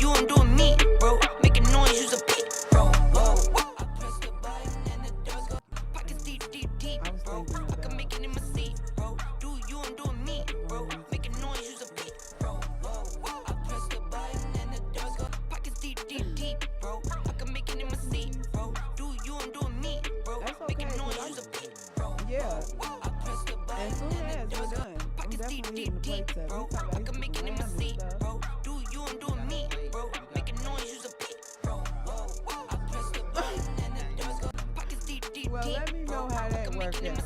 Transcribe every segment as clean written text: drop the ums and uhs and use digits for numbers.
you, I'm doing me, bro. Making noise, use a beat, bro. Whoa. I press the button and the doors go. Pockets deep, deep, deep, bro. I can make it in my seat, bro. Do you, I'm doing me, bro. Making noise, use a beat, bro. Whoa. I press the button and the doors go. Pockets deep, deep, deep, bro. I can make it in my seat, bro. Do you, I'm doing me, bro. Making noise, use a beat, bro. Yeah. I press the button As soon and as the we're doors go. done, I'm Pockets deep, definitely deep, hitting the deep, plates up. bro. We talk I can make it in my seat, bro. Do you, I'm doing me, bro. Making noise, use a beat, bro. Whoa. I press the button and the doors go. Pockets deep, deep, Well, deep, let me know how that worked out.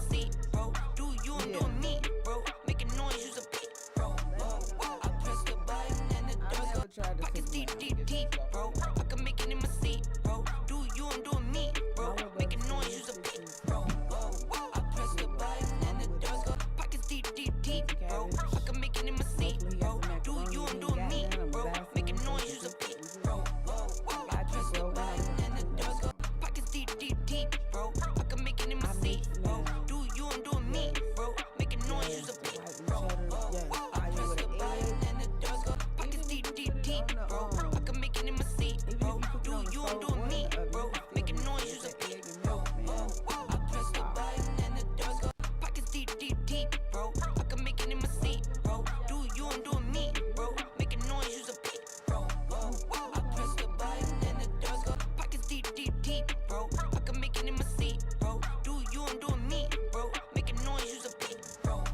bro. Do you, I'm doing me, bro. Making noise, use a beat, bro. Whoa. I press the button and the doors go. Pockets deep, deep, deep, bro. I can make it in my seat, bro. Do you, I'm doing me, bro. Making noise, use a beat, bro. Whoa. I press the button and the doors go. Pockets deep, deep, deep, bro. I can make it in my seat, bro. Do you, I'm doing me, bro. Making noise, use a beat, bro. Whoa. I press the button and the doors go. Pockets deep, deep, deep, bro. I can make it in my seat, bro. Do you, I'm doing me, bro. Making noise, use a beat, bro. I press the button and the doors go. Pockets deep, deep, deep, bro. I can make it in my seat, bro. Do you, I'm doing me, bro. Making noise, use a beat, bro. I press the button and the doors go. Pockets deep, deep, deep, bro. I can make it in my seat, bro. Do you, I'm doing me, bro. Making noise, use a beat, bro. I press the button and the doors go. Pockets deep, deep, deep, bro. I can make it in my seat, bro. Do you, I'm doing me, bro. Making noise, use a beat, bro.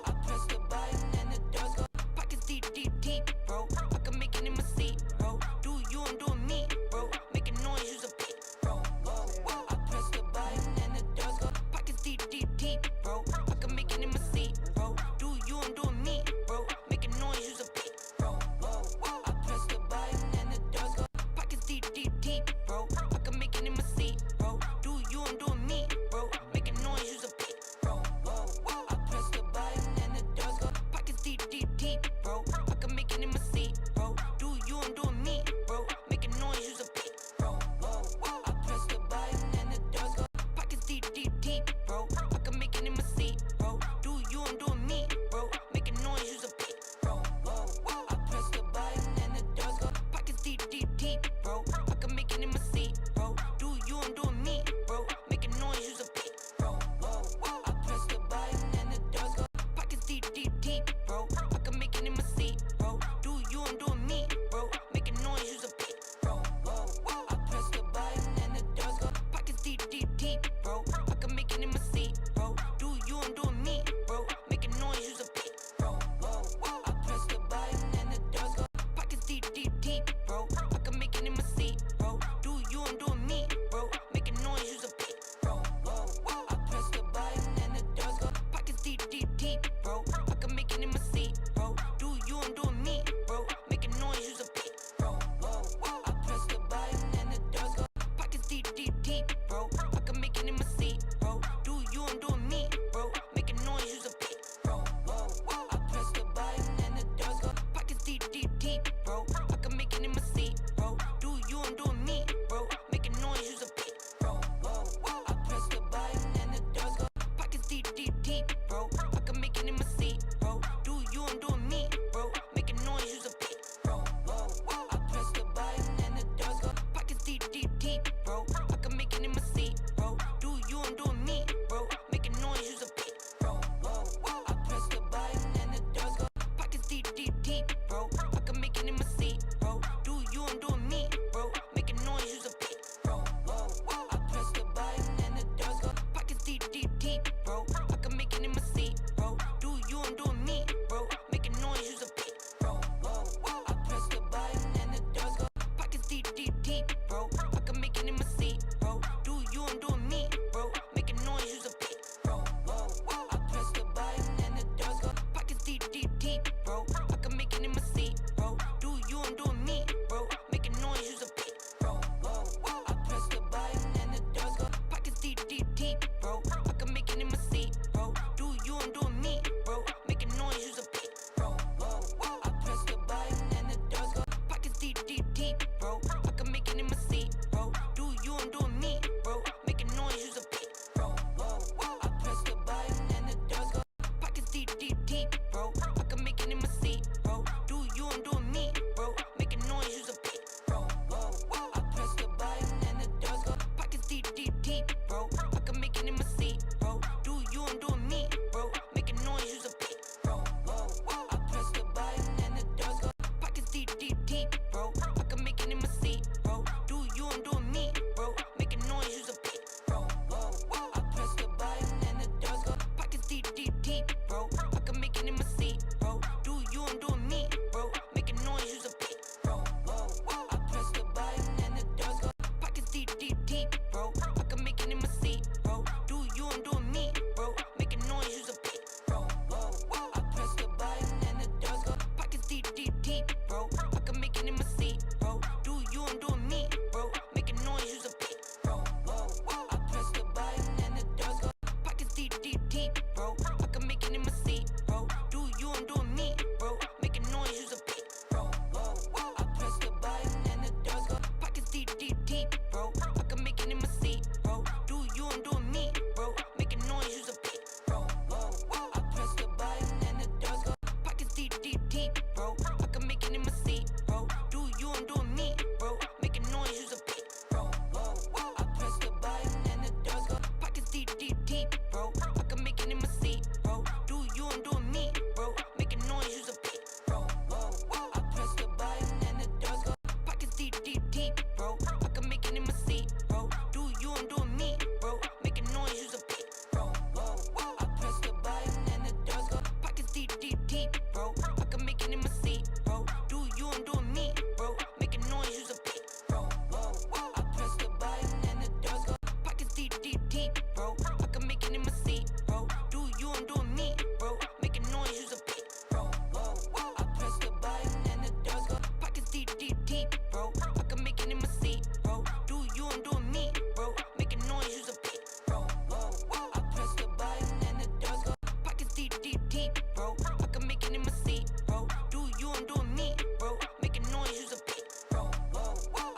I press the button and the doors go. Pockets deep, deep, deep, bro. I can make it in my seat, bro. Do you, I'm doing me, bro. Making noise, use a beat, bro. I press the button and the doors go. Pockets deep, deep, deep, bro. I can make it in my seat, bro. Do you, I'm doing me, bro. Making noise, use a beat, bro. I press the button and the doors go. Pockets deep, deep, deep, bro. I can make it in my seat, bro. Do you, I'm doing me, bro. Making noise, use a beat, bro. I press the button and the doors go. Pockets deep, deep, deep, bro. I can make it in my seat, bro. Do you, I'm doing me, bro. Making noise, use a beat, bro. I press the button and the doors go. Pockets deep, deep, deep, bro. I can make it in my seat, bro. Do you, I'm doing me, bro. Making noise, use a beat, bro. I press the button and the doors go. Pockets deep, deep, deep, bro. I can make it in my seat, bro. Do you, I'm doing me, bro. Making noise, use a beat, bro. I press the button and the doors go. Pockets deep, deep, deep, bro. I can make it in my seat, bro. Do you, I'm doing me, bro. Making noise, use a beat, bro. I press the button and the doors go. Pockets deep, deep, deep, bro. I can make it in my seat, bro. Do you, I'm doing me, bro. Making noise, use a beat, bro. I press the button and the doors go. Pockets deep, deep, deep, bro. I can make it in my seat, bro. Do you, I'm doing me, bro. Making noise, use a beat, bro. I press the button and the doors go. Pockets deep, deep, deep, bro. I can make it in my seat, bro. Do you, I'm doing me, bro. Making noise, use a beat, bro. I press the button and the doors go. Pockets deep, deep, deep, bro. I can make it in my seat, bro. Do you, I'm doing me, bro. Making noise, use a beat, bro. I press the button and the doors go. Pockets deep, deep, deep, bro. I can make it in my seat, bro. Do you, I'm doing me, bro. Making noise, use a beat, bro. I press the button and the doors go. Pockets deep, deep, deep, bro. I can make it in my seat, bro. Do you, I'm doing me, bro. Making noise, use a beat, bro. I press the button and the doors go. Pockets deep, deep, deep, bro. I can make it in my seat, bro. Do you, I'm doing me, bro. Making noise, use a beat, bro. I press the button and the doors go. Pockets deep, deep, deep, bro. I can make it in my seat, bro. Do you, I'm doing me, bro. Making noise, use a beat, bro. I press the button and the doors go. Pockets deep, deep, deep, bro. I can make it in my seat, bro. Do you, I'm doing me, bro. Making noise, use a beat, bro. I press the button and the doors go. Pockets deep, deep, deep, bro. I can make it in my seat, bro. Do you, I'm doing me, bro. Making noise, use a beat, bro. I press the button and the doors go. Pockets deep, deep, deep, bro. I can make it in my seat, bro. Do you, I'm doing me, bro. Making noise, use a beat, bro. I press the button and the doors go. Pockets deep, deep, deep, bro. I can make it in my seat, bro. Do you, I'm doing me, bro. Making noise, use a beat, bro. I press the button and the doors go. Pockets deep, deep, deep, bro. I can make it in my seat, bro. Do you, I'm doing me, bro. Making noise, use a beat, bro. I press the button and the doors go. Pockets deep, deep, deep, bro. I can make it in my seat, bro. Do you, I'm doing me, bro. Making noise, use a deep, bro. I can make it in my seat, bro. Do you, I'm doing me, bro. Making noise, use a beat, bro. I press the button and the doors go. Pockets deep, deep, deep, bro. I can make it in my seat, bro. Do you, I'm doing me, bro. Making noise, use a beat, bro. I press the button and the doors go. Pockets deep, deep, deep, bro. I can make it in my seat, bro. Do you, I'm doing me, bro. Making noise, use a beat, bro. I press the button and the doors go. Pockets deep, deep, deep, bro. I can make it in my seat, bro. Do you, I'm doing me, bro. Making noise, use a beat, bro. I press the button and the doors go. Pockets deep, deep, deep, bro. I can make it in my seat, bro. Do you, I'm doing me, bro. Making noise, use a beat, bro. I press the button and the doors go. Pockets deep, deep, deep, bro. I can make it in my seat, bro. Do you, I'm doing me, bro. Making noise, use a beat, bro. I press the button and the doors go. Pockets deep, deep, deep, bro. I can make it in my seat, bro. Do you, I'm doing me, bro. Making noise, use a beat, bro. I press the button and the doors go. Pockets deep, deep, deep, bro. I can make it in my seat, bro. Do you, I'm doing me, bro. Making noise, use a beat, bro. I press the button and the doors go. Pockets deep, deep, deep, bro. I can make it in my seat, bro. Do you, I'm doing me, bro. Making noise, use a beat, bro. I press the button and the doors go. Pockets deep, deep, deep, bro. I can make it in my seat, bro. Do you, I'm doing me, bro. Making noise, use a beat, bro. I press the button and the doors go. Pockets deep, deep, deep, bro. I can make it in my seat, bro. Do you, I'm doing me, bro. Making noise, use a beat, bro. I press the button and the doors go. Pockets deep, deep, deep, bro. I can make it in my seat, bro. Do you, I'm doing me, bro. Making noise, use a beat, bro. I press the button and the doors go. Pockets deep, deep, deep, bro. I can make it in my seat, bro. Do you, I'm doing me, bro. Making noise, use a beat, bro. I press the button and the doors go. Pockets deep, deep, deep, bro. I can make it in my seat, bro. Do you, I'm doing me, bro. Making noise, use a beat, bro.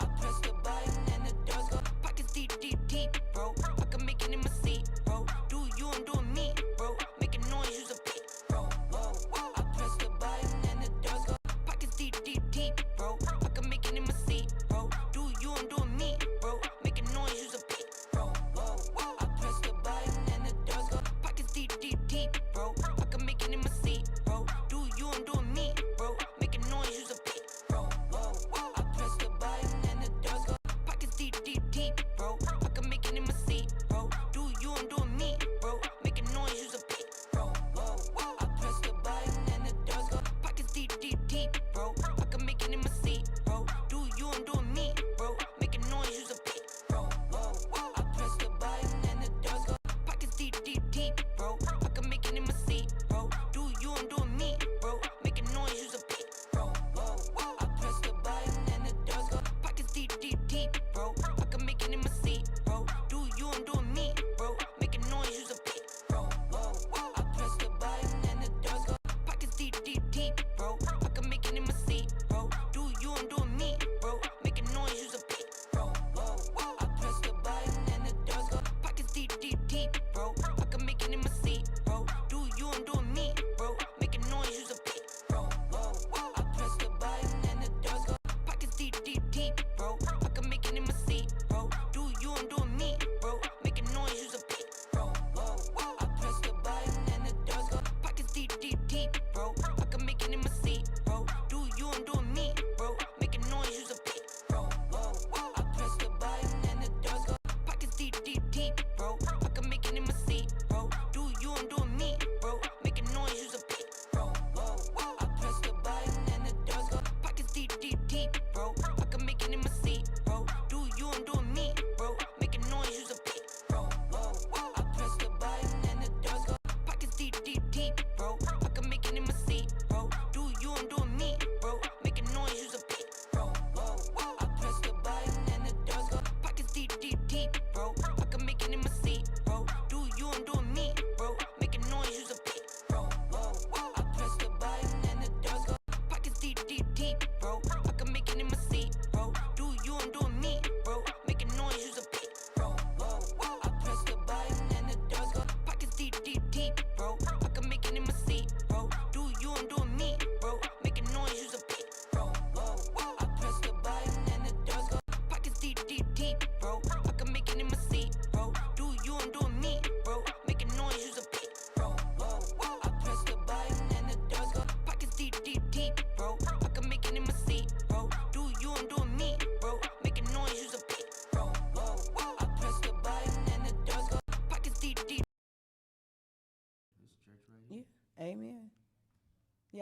I press the button and the doors go. Pockets deep, deep, deep, bro. I can make it in my seat, bro. Do you, I'm doing me, bro. Making noise, use a beat, bro. I press the button and the doors go. Pockets deep, deep, deep, bro. I can make it in my seat, bro. Do you, I'm doing me, bro. Making noise, use a beat, bro. I press the button and the doors go. Pockets deep, deep, deep, bro. I can make it in my seat, bro. Do you, I'm doing me, bro. Making noise, use a beat, bro. I press the button and the doors go. Pockets deep, deep, deep, bro. I can make it in my seat, bro. Do you, I'm doing me, bro. Making noise, use a beat, bro. I press the button and the doors go. Pockets deep, deep, deep, bro. I can make it in my seat, bro. Do you, I'm doing me, bro. Making noise, use a beat, bro. I press the button and the doors go. Pockets deep, deep, deep, bro. I can make it in my seat, bro. Do you, I'm doing me, bro. Making noise, use a beat, bro. I press the button and the doors go. Pockets deep, deep, deep, bro. I can make it in my seat, bro. Do you, I'm doing me, bro. Making noise, use a beat, bro. I press the button and the doors go. Pockets deep, deep, deep, bro. I can make it in my seat, bro. Do you, I'm doing me, bro. Making noise, use a beat, bro. I press the button and the doors go. Pockets deep, deep, deep, bro. I can make it in my seat, bro. Do you, I'm doing me, bro. Making noise, use a beat, bro. I press the button and the doors go. Pockets deep, deep, deep, bro. I can make it in my seat, bro. Do you, I'm doing me, bro. Making noise, use a beat,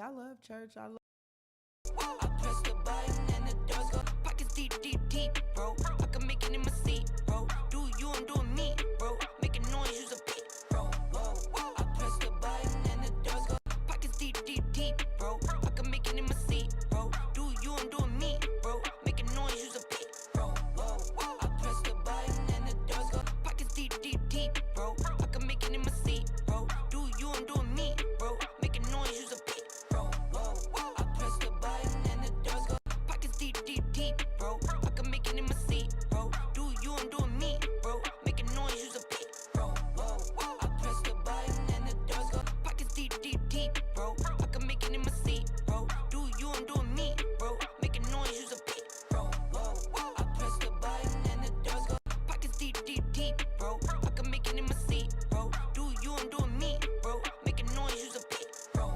I love church. I love. I press the button and the doors go. Pockets deep, deep, deep, bro. I can make it in my seat, bro. Do you, I'm doing me, bro. Making noise, use a beat, bro. I press the button and the doors go. Pockets deep, deep, deep, bro. I can make it in my seat, bro. Do you, I'm doing me, bro. Making noise, use a beat, bro. I press the button and the doors go. Pockets deep, deep, deep, bro. I can make it in my seat, bro. Do you, I'm doing me, bro. Making noise, use a beat, bro. I press the button and the doors go. Pockets deep, deep, deep, bro. I can make it in my seat, bro. Do you, I'm doing me, bro. Making noise, use a beat, bro. I press the button and the doors go. Pockets deep, deep, deep, bro. I can make it in my seat, bro. Do you, I'm doing me, bro. Making noise, use a beat, bro. I press the button and the doors go. Pockets deep, deep, deep, bro. I can make it in my seat, bro. Do you, I'm doing me, bro. Making noise, use a beat, bro. I press the button and the doors go. Pockets deep, deep, deep, bro. I can make it in my seat, bro. Do you, I'm doing me, bro. Making noise, use a beat, bro.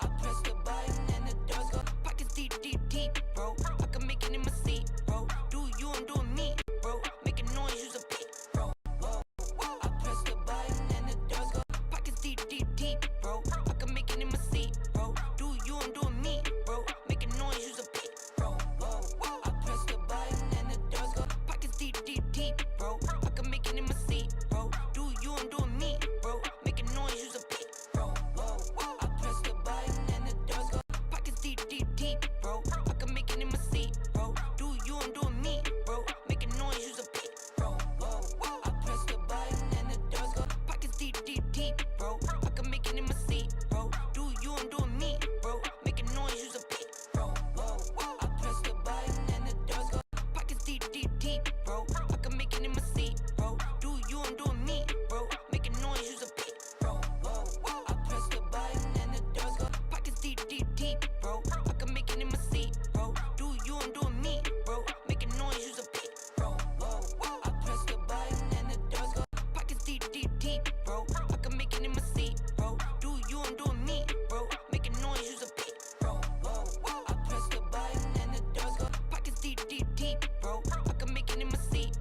I press the button and the doors go. Pockets deep, deep, deep, bro. I can make it in my seat, bro. Do you, I'm doing me, bro. Making noise, use a beat, bro. I press the button and the doors go. Pockets deep, deep, deep, bro. I can make it in my seat, bro. Do you, I'm doing me, bro. Making noise, use a beat, bro. I press the button and the doors go. Pockets deep, deep, deep, bro. I can make it in my seat, bro. Do you, I'm doing me, bro. Making noise, use a beat, bro. I press the button and the doors go. Pockets deep, deep, deep, bro. I can make it in my seat, bro. Do you, I'm doing me, bro. Making noise, use a beat, bro. I press the button and the doors go. Pockets deep, deep, deep, bro. I can make it in my seat, bro. Do you, I'm doing me, bro. Making noise, use a beat, bro. I press the button and the doors go. Pockets deep, deep, deep, bro. I can make it in my seat, bro. Do you, I'm doing me, bro. Making noise, use a beat, bro. I press the button and the doors go. Pockets deep, deep, deep, bro. I can make it in my seat, bro. Do you, I'm doing me, bro. Making noise, use a beat, bro. I press the button and the doors go. Pockets deep, deep, deep, bro. I can make it in my seat, bro. Do you, I'm doing me, bro. Making noise, use a beat, bro. I press the button and the doors go. Pockets deep, deep, deep, bro. I can make it in my seat, bro. Do you, I'm doing me, bro. Making noise, use a beat, bro. I press the button and the doors go. Pockets deep, deep, deep, bro. I can make it in my seat,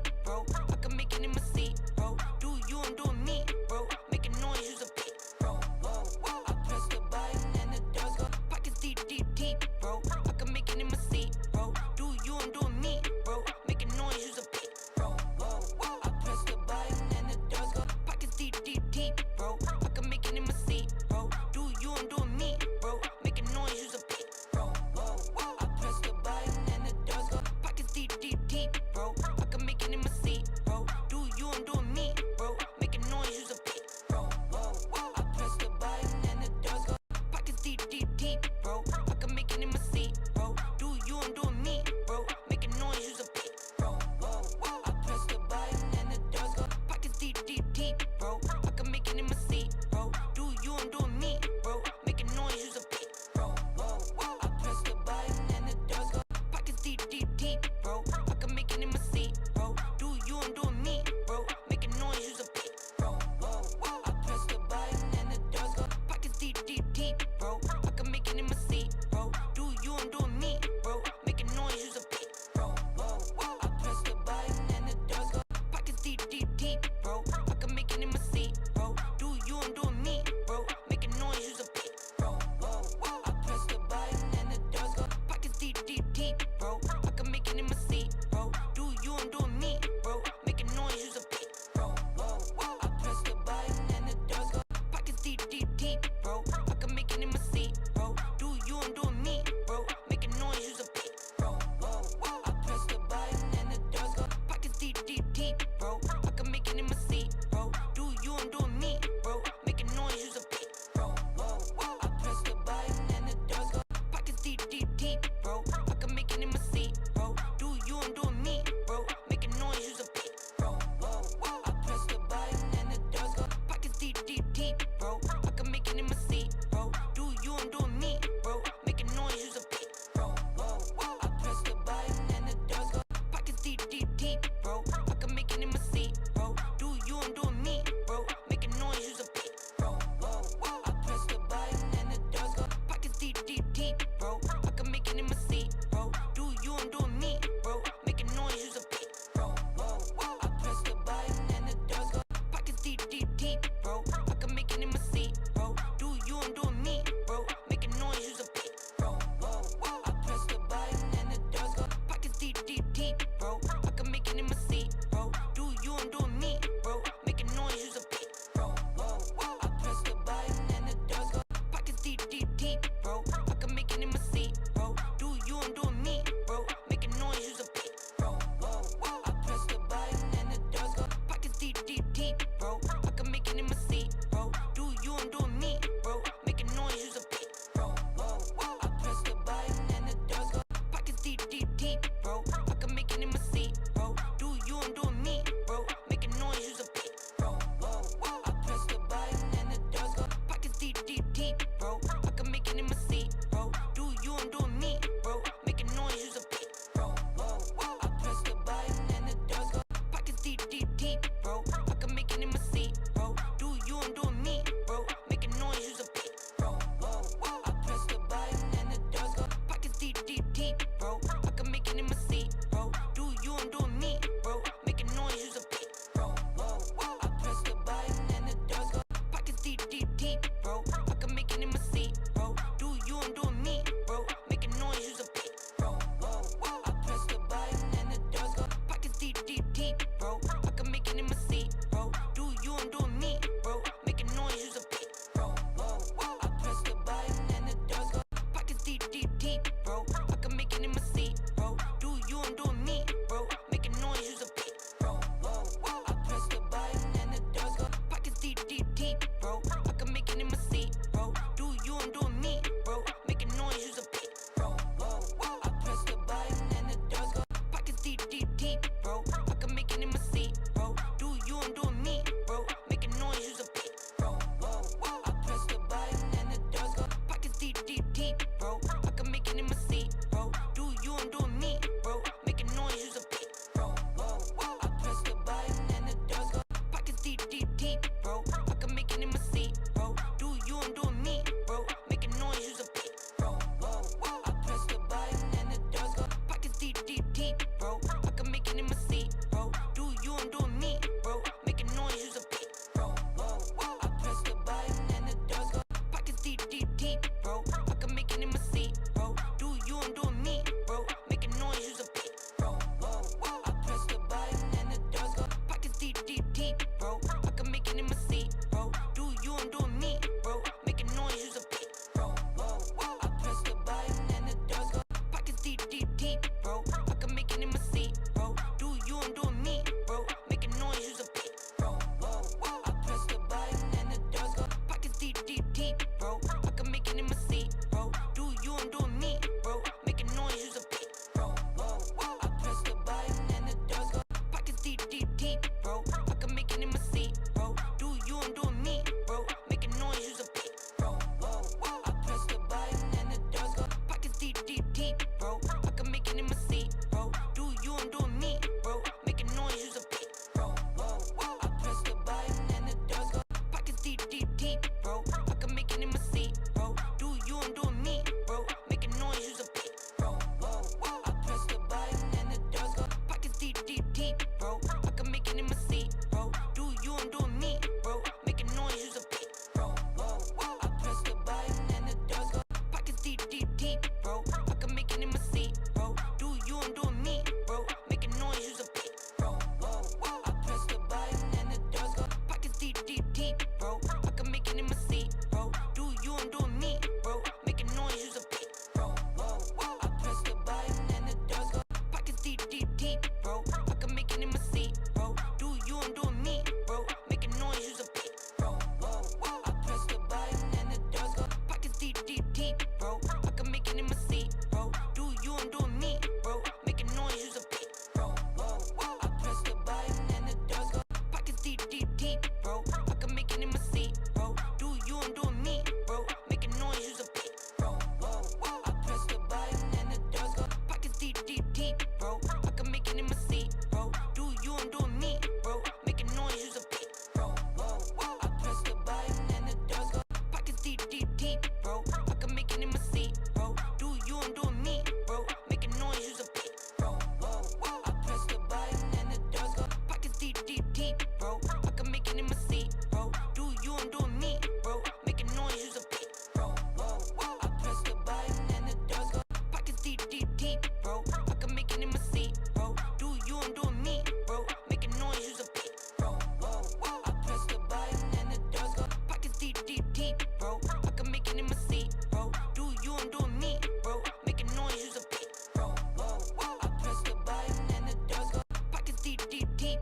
deep, bro. I can make it in my seat, bro. Do you, I'm doing me, bro. Making noise, use a beat, bro. I press the button and the doors go. Pockets deep, deep, deep, bro. I can make it in my seat, bro. Do you, I'm doing me, bro. Making noise, use a beat, bro. I press the button and the doors go. Pockets deep, deep, deep, bro. I can make it in my seat, bro. Do you, I'm doing me, bro. Making noise, use a beat, bro. I press the button and the doors go. Pockets deep, deep, deep, bro. I can make it in my seat, bro. Do you, I'm doing me, bro. Making noise, use a beat, bro. I press the button and the doors go. Pockets deep, deep, deep, bro. I can make it in my seat, bro. Do you, I'm doing me, bro. Making noise, use a beat, bro. I press the button and the doors go. Pockets deep, deep, deep, bro. I can make it in my seat, bro. Do you, I'm doing me, bro. Making noise, use a beat, bro. I press the button and the doors go. Pockets deep, deep, deep, bro. I can make it in my seat, bro. Do you, I'm doing me, bro. Making noise, use a beat, bro. I press the button and the doors go. Pockets deep, deep, deep, bro. I can make it in my seat, bro. Do you, I'm doing me, bro. Making noise, use a beat, bro. I press the button and the doors go. Pockets deep, deep, deep, bro. I can make it in my seat, bro. Do you, I'm doing me, bro. Making noise, use a beat, bro. I press the button and the doors go. Pockets deep, deep, deep, bro. I can make it in my seat, bro. Do you, I'm doing me, bro. Making noise, use a beat, bro. I press the button and the doors go. Pockets deep, deep, deep, bro. I can make it in my seat, bro. Do you, I'm doing me, bro. Making noise, use a beat, bro. I press the button and the doors go. Pockets deep, deep, deep, bro. I can make it in my seat, bro. Do you, I'm doing me, bro. Making noise, use a beat, bro. I press the button and the doors go. Pockets deep, deep, deep, bro. I can make it in my seat, bro. Do you, I'm doing me, bro. Making noise, use a beat, bro. I press the button and the doors go. Pockets deep, deep, deep, bro. I can make it in my seat, bro. Do you, I'm doing me, bro. Making noise, use a beat, bro. I press the button and the doors go. Pockets deep, deep, deep, bro. I can make it in my seat, bro. Do you, I'm doing me, bro. Making noise, use a beat, bro. I press the button and the doors go. Pockets deep, deep, deep, bro. I can make it in my seat, bro. Do you, I'm doing me, bro. Making noise, use a beat, bro. I press the button and the doors go. Pockets deep, deep, deep, bro. I can make it in my seat, bro. Do you, I'm doing me, bro. Making noise, use a beat, bro. I press the button and the doors go. Pockets deep, deep, deep, bro. I can make it in my seat, bro. Do you, I'm doing me, bro. Making noise, use a beat, bro. I press the button and the doors go. Pockets deep, deep, deep, bro. I can make it in my seat, bro. Do you, I'm doing me, bro. Making noise, use a beat, bro. I press the button and the doors go. Pockets deep, deep, deep, bro. I can make it in my seat, bro. Do you, I'm doing me, bro. Making noise, use a beat, bro. I press the button and the doors go. Pockets deep, deep, deep, bro. I can make it in my seat, bro. Do you, I'm doing me, bro. Making noise, use a beat, bro. I press the button and the doors go. Pockets deep, deep, deep, bro. I can make it in my seat, bro. Do you, I'm doing me, bro. Making noise, use a beat, bro. I press the button and the doors go. Pockets deep, deep, deep, bro. I can make it in my seat, bro. Do you, I'm doing me, bro. Making noise, use a beat, bro. I press the button and the doors go. Pockets deep, deep, deep, bro. I can make it in my seat, bro. Do you, I'm doing me, bro. Making noise, use a beat, bro. I press the button and the doors go. Pockets deep, deep, deep, bro. I can make it in my seat, bro. Do you, I'm doing me, bro. Making noise, use a beat, bro. I press the button and the doors go. Pockets deep, deep, deep, bro. I can make it in my seat, bro. Do you, I'm doing me, bro. Making noise, use a beat, bro. I press the button and the doors go. Pockets deep, deep, deep, bro. I can make it in my seat, bro. Do you, I'm doing me, bro. Making noise, use a beat, bro. I press the button and the doors go. Pockets deep, deep, deep, bro. I can make it in my seat, bro. Do you, I'm doing me, bro. Making noise, use a beat, bro. I press the button and the doors go. Pockets deep, deep, deep, bro. I can make it in my seat, bro. Do you, I'm doing me, bro. Making noise, use a beat, bro. I press the button and the doors go. Pockets deep, deep, deep, bro. I can make it in my seat, bro. Do you, I'm doing me, bro. Making noise, use a beat, bro. I press the button and the doors go. Pockets deep, deep, deep, bro. I can make it in my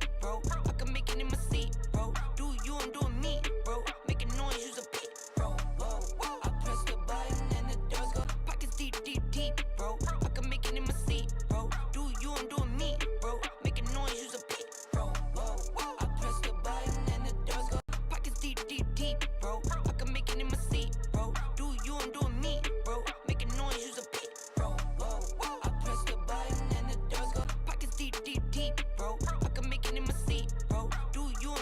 deep, bro. I can make it in my seat, bro. Do you, I'm doing me, bro. Making noise, use a beat, bro. Whoa. I press the button and the doors go. Pockets deep, deep, deep, bro. I can make it in my seat, bro. Do you, I'm doing me, bro. Making noise, use a beat, bro. Whoa. I press the button and the doors go. Pockets deep, deep, deep, bro. I can make it in my seat, bro. Do you, I'm doing me, bro. Making noise, use a beat, bro. Whoa. I press the button and the doors go. Pockets deep, deep, deep, bro. I can make it in my seat, bro. Do you,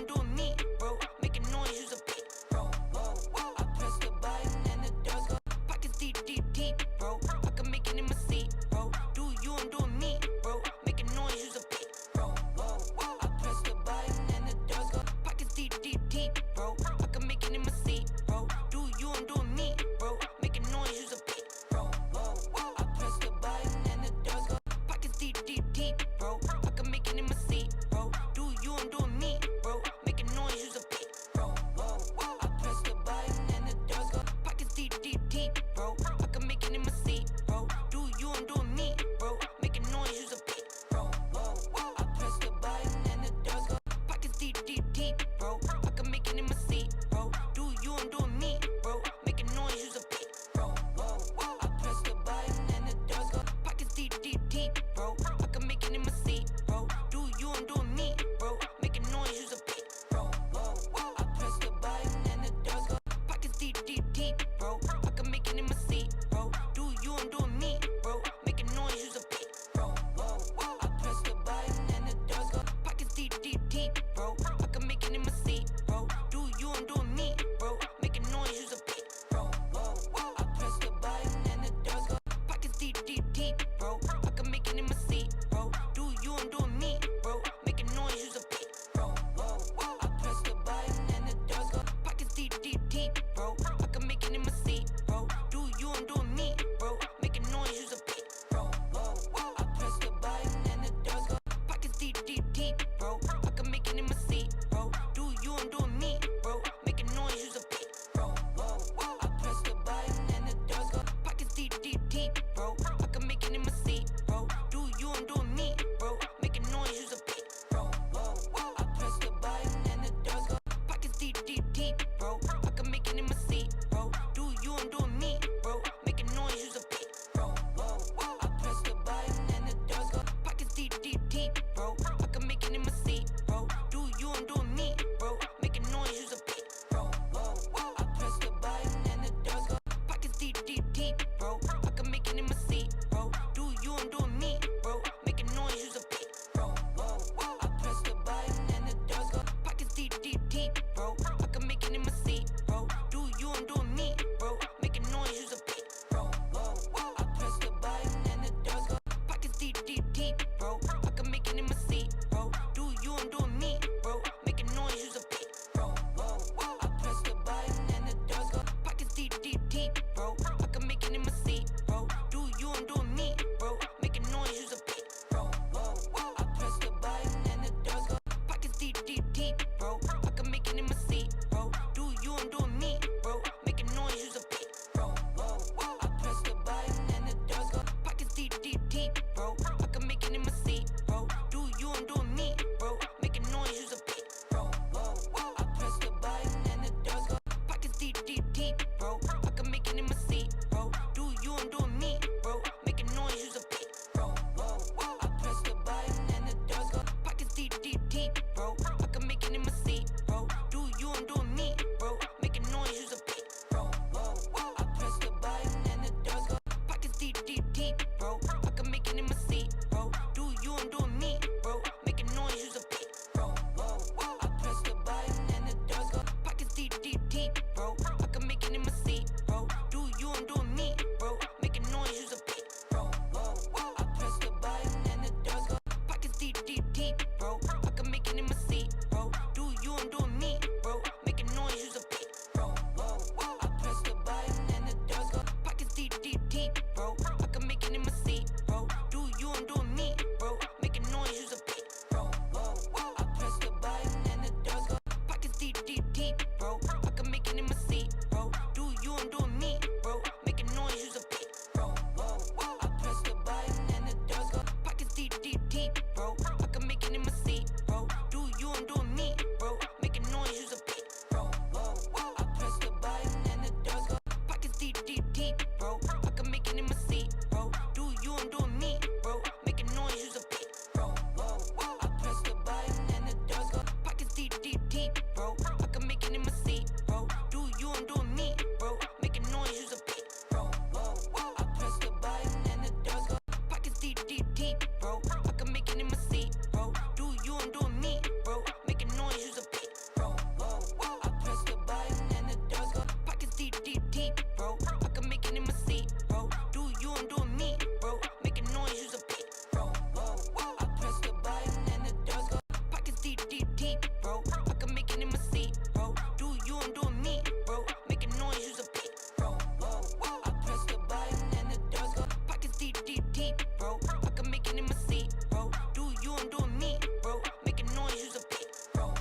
deep, bro. I can make it in my seat, bro. Do you, I'm doing me, bro. Making noise, use a beat, bro. I press the button and the doors go. Pockets deep, deep, deep, bro. I can make it in my seat, bro. Do you, I'm doing me, bro. Making noise, use a beat, bro.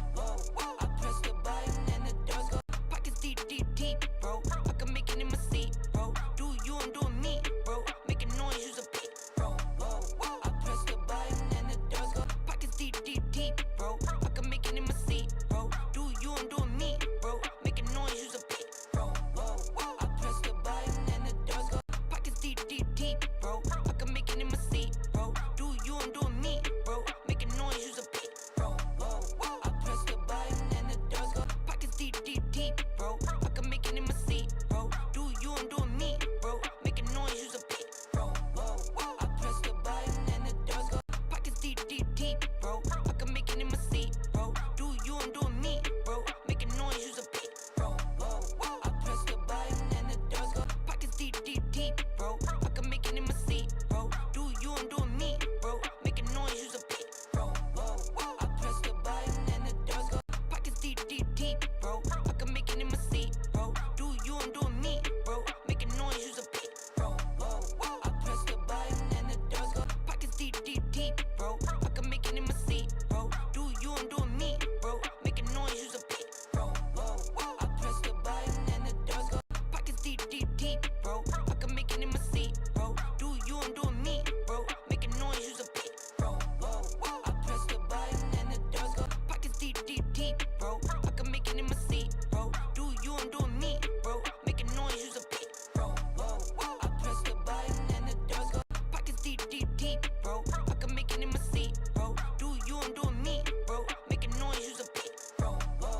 I press the button and the doors go. Pockets deep, deep, deep, bro. I can make it in my seat, bro. Do you, I'm doing me, bro. Making noise, use a beat, bro. I press the button and the doors go. Pockets deep, deep, deep, bro. I can make it in my seat, bro. Do you, I'm doing me, bro. Making noise, use a beat, bro. I press the button and the doors go. Pockets deep, deep, deep, bro. I can make it in my seat, bro. Do you, I'm doing me, bro. Making noise, use a beat, bro. I press the button and the doors go. Pockets deep, deep, deep, bro. I can make it in my seat, bro. Do you, I'm doing me, bro. Making noise, use a beat, bro. I press the button and the doors go. Pockets deep, deep, deep, bro. I can make it in my seat, bro. Do you, I'm doing me, bro. Making noise, use a beat, bro. I press the button and the doors go. Pockets deep, deep, deep, bro. I can make it in my seat, bro. Do you, I'm doing me, bro. Making noise, use a beat, bro. I press the button and the doors go. Pockets deep, deep, deep, bro. I can make it in my seat, bro. Do you, I'm doing me, bro. Making noise, use a beat, bro. I press the button and the doors go. Pockets deep, deep, deep, bro. I can make it in my seat, bro. Do you, I'm doing me, bro. Making noise, use a beat, bro. I press the button and the doors go. Pockets deep, deep, deep, bro. I can make it in my seat, bro. Do you, I'm doing me, bro. Making noise, use a beat, bro. I press the button and the doors go. Pockets deep, deep, deep, bro. I can make it in my seat, bro. Do you, I'm doing me, bro. Making noise, use a beat, bro. I press the button and the doors go. Pockets deep, deep, deep, bro. I can make it in my seat, bro. Do you, I'm doing me, bro. Making noise, use a beat, bro.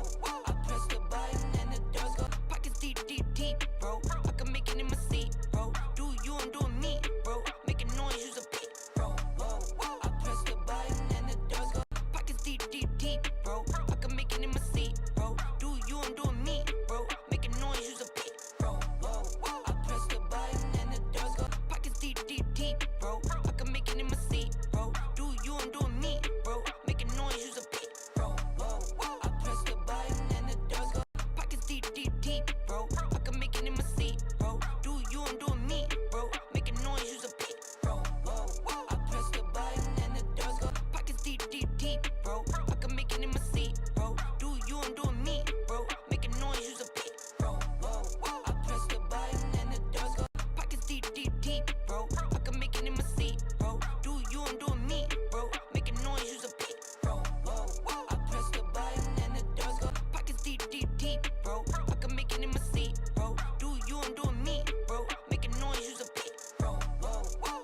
I press the button and the doors go. Pockets deep, deep, deep, bro. I can make it in my seat, bro. Do you, I'm doing me, bro. Making noise, use a beat, bro. I press the button and the doors go. Pockets deep, deep, deep, bro. I can make it in my seat, bro. Do you, I'm doing me, bro. Making noise, use a beat, bro. I press the button and the doors go. Pockets deep, deep, deep, bro. I can make it in my seat, bro. Do you, I'm doing me, bro. Making noise, use a beat, bro. I press the button and the doors go. Pockets deep, deep, deep, bro. I can make it in my seat, bro. Do you, I'm doing me, bro. Making noise, use a beat, bro. I press the button and the doors go. Pockets deep, deep, deep, bro. I can make it in my seat, bro. Do you, I'm doing me, bro. Making noise, use a beat, bro. I press the button and the doors go. Pockets deep, deep, deep, bro. I can make it in my seat, bro. Do you, I'm doing me, bro. Making noise, use a beat, bro. I press the button and the doors go. Pockets deep, deep, deep, bro. I can make it in my seat, bro. Do you, I'm doing me, bro. Making noise, use a beat, bro.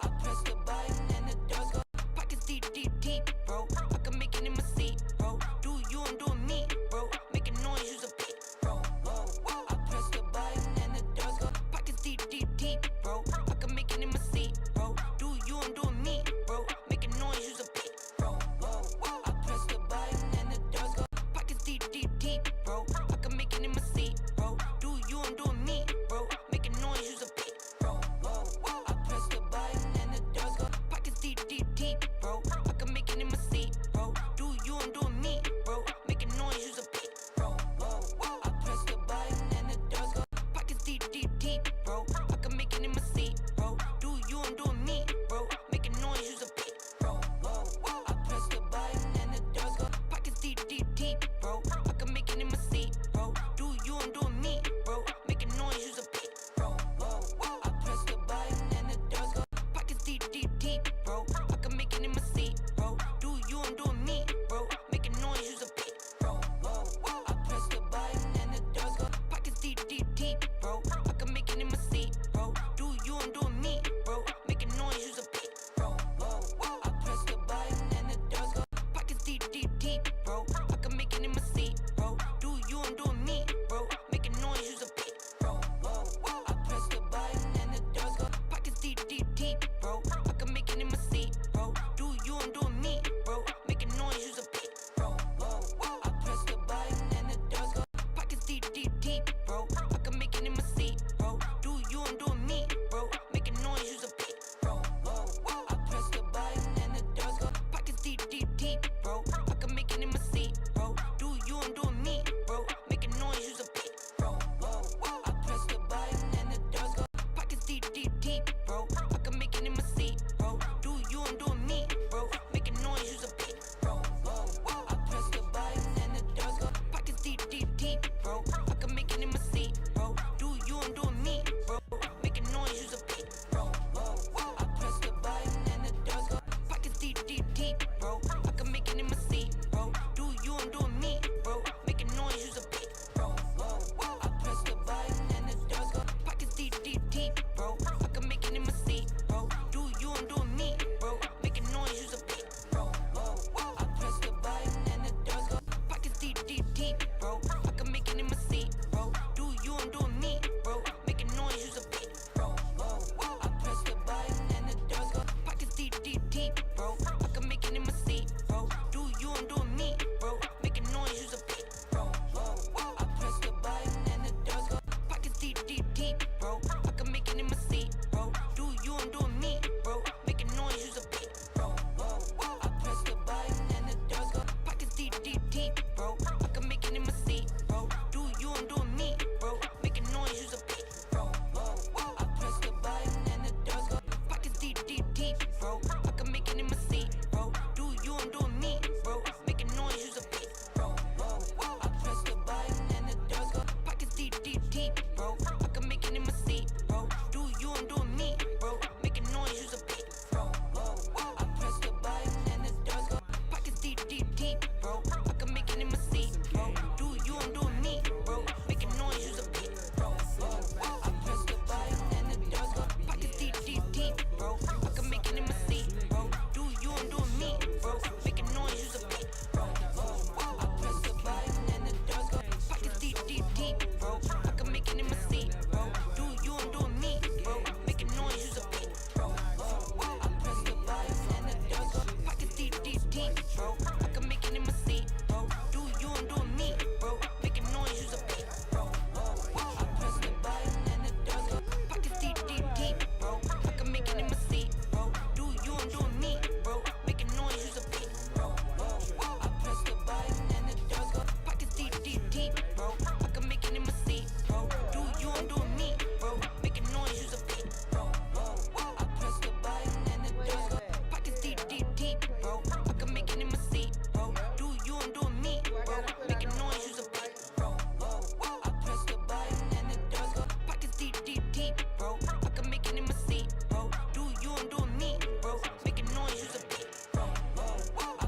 I press the button and the doors go. Pockets deep, deep, deep, bro. I can make it in my seat, bro. Do you, I'm doing me, bro. Making noise, use a beat, bro. I press the button and the doors go. Pockets deep, deep, deep, bro. I can make it in my seat, bro. Do you, I'm doing me, bro. Making noise, use a beat, bro. I press the button and the doors go. Pockets deep, deep, deep, bro. I can make it in my seat. deep, bro. I can make it in my seat, bro. Do you, I'm doing me, bro. Making noise, use a beat, bro. I press the button and the doors go. Pockets deep, deep, deep, bro. I can make it in my seat, bro. Do you, I'm doing me, bro. Making noise, use a beat, bro. I press the button and the doors go. Pockets deep, deep, deep, bro. I can make it in my seat, bro. Do you, I'm doing me, bro. Making noise, use a beat, bro. I press the button and the doors go. Pockets deep, deep, deep, bro. I can make it in my seat, bro. Do you, I'm doing me, bro. Making noise, use a beat, bro. I press the button and the doors go. Pockets deep, deep, deep, bro. I can make it in my seat, bro. Do you, I'm doing me, bro. Making noise, use a beat, bro. I press the button and the doors go. Pockets deep, deep, deep, bro. I can make it in my seat, bro. Do you, I'm doing me, bro. Making noise, use a beat, bro. I press the button and the doors go. Pockets deep, deep, deep, bro. I can make it in my seat, bro. Do you, I'm doing me, bro. Making noise, use a beat, bro. I press the button and the doors go. Pockets deep, deep, deep, bro. I can make it in my seat, bro. Do you, I'm doing me, bro. Making noise, use a beat, bro. I press the button and the doors go. Pockets deep, deep, deep, bro. I can make it in my seat, bro. Do you, I'm doing me, bro. Making noise, use a beat, bro. I press the button and the doors go. Pockets deep, deep, deep, bro. I can make it in my seat, bro. Do you, I'm doing me, bro. Making noise, use a beat, bro. I press the button and the doors go. Pockets deep, deep, deep, bro. I can make it in my seat, bro. Do you, I'm doing me, bro. Making noise, use a beat, bro.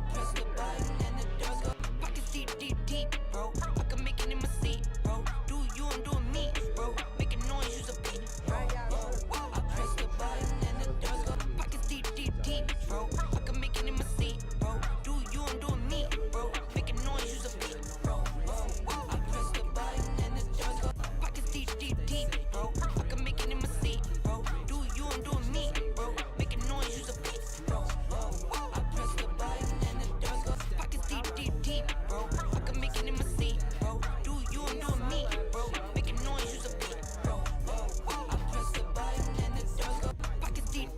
I press the button and the doors go. Pockets deep, deep, deep, bro. I can make it in my seat, bro. Do you, I'm doing me, bro. Making noise, use a beat, bro. I press the button and the doors go. Pockets deep, deep, deep, bro. I can make it in my seat, bro. Do you, I'm doing me, bro. Making noise, use a beat, bro. I press the button and the doors go. Pockets deep, deep, deep, bro. I can make it in my seat, bro. Do you, I'm doing me, bro. Making noise, use a beat, bro. I press the button and the doors go. Pockets deep, deep, deep, bro. I can make it in my seat, bro. Do you, I'm doing me, bro. Making noise, use a beat, bro. I press the button and the doors go. Pockets deep.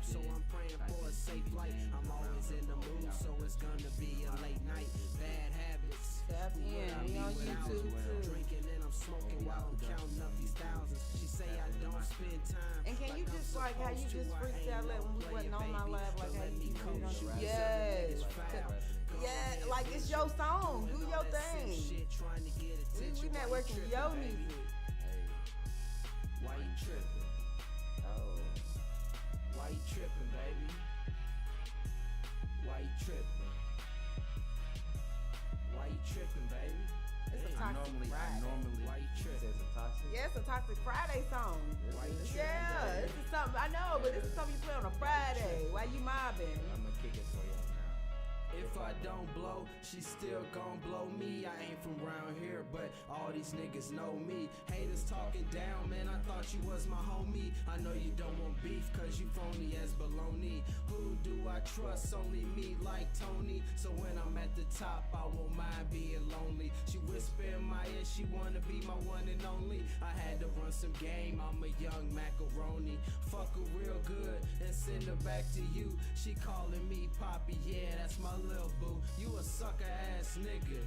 So I'm praying for a safe flight. I'm always in the mood, so it's gonna be a late night. Bad habits. Tap in. We on YouTube too. Drinking and I'm smoking while I'm counting up these thousands. She say I don't spend time. And can you just like how you just freestyle it when we wasn't on my live, like how you do it on the Yes. Yeah, like it's your song. Do your thing. We networking your music. Why you tripping? Oh. Why you tripping, baby? Why you tripping? Why you tripping, baby? It's a Toxic Friday. Why you tripping? Yeah, it's a Toxic Friday song. Why you tripping? Yeah, this is something I know, but this is something you play on a Friday. Why you mobbing? I'm gonna kick it for y'all now. If I don't blow, she still gon' blow me. I ain't from round here, but all these niggas know me. Haters talking down, man, I thought you was my homie. I know you don't want beef, cause you phony as baloney. Who do I trust? Only me, like Tony. So when I'm at the top, I won't mind being lonely. She whisper in my ear, she wanna be my one and only. I had to run some game, I'm a young macaroni. Fuck her real good and send her back to you. She calling me Poppy, yeah, that's my little boo. You a sucker ass nigga,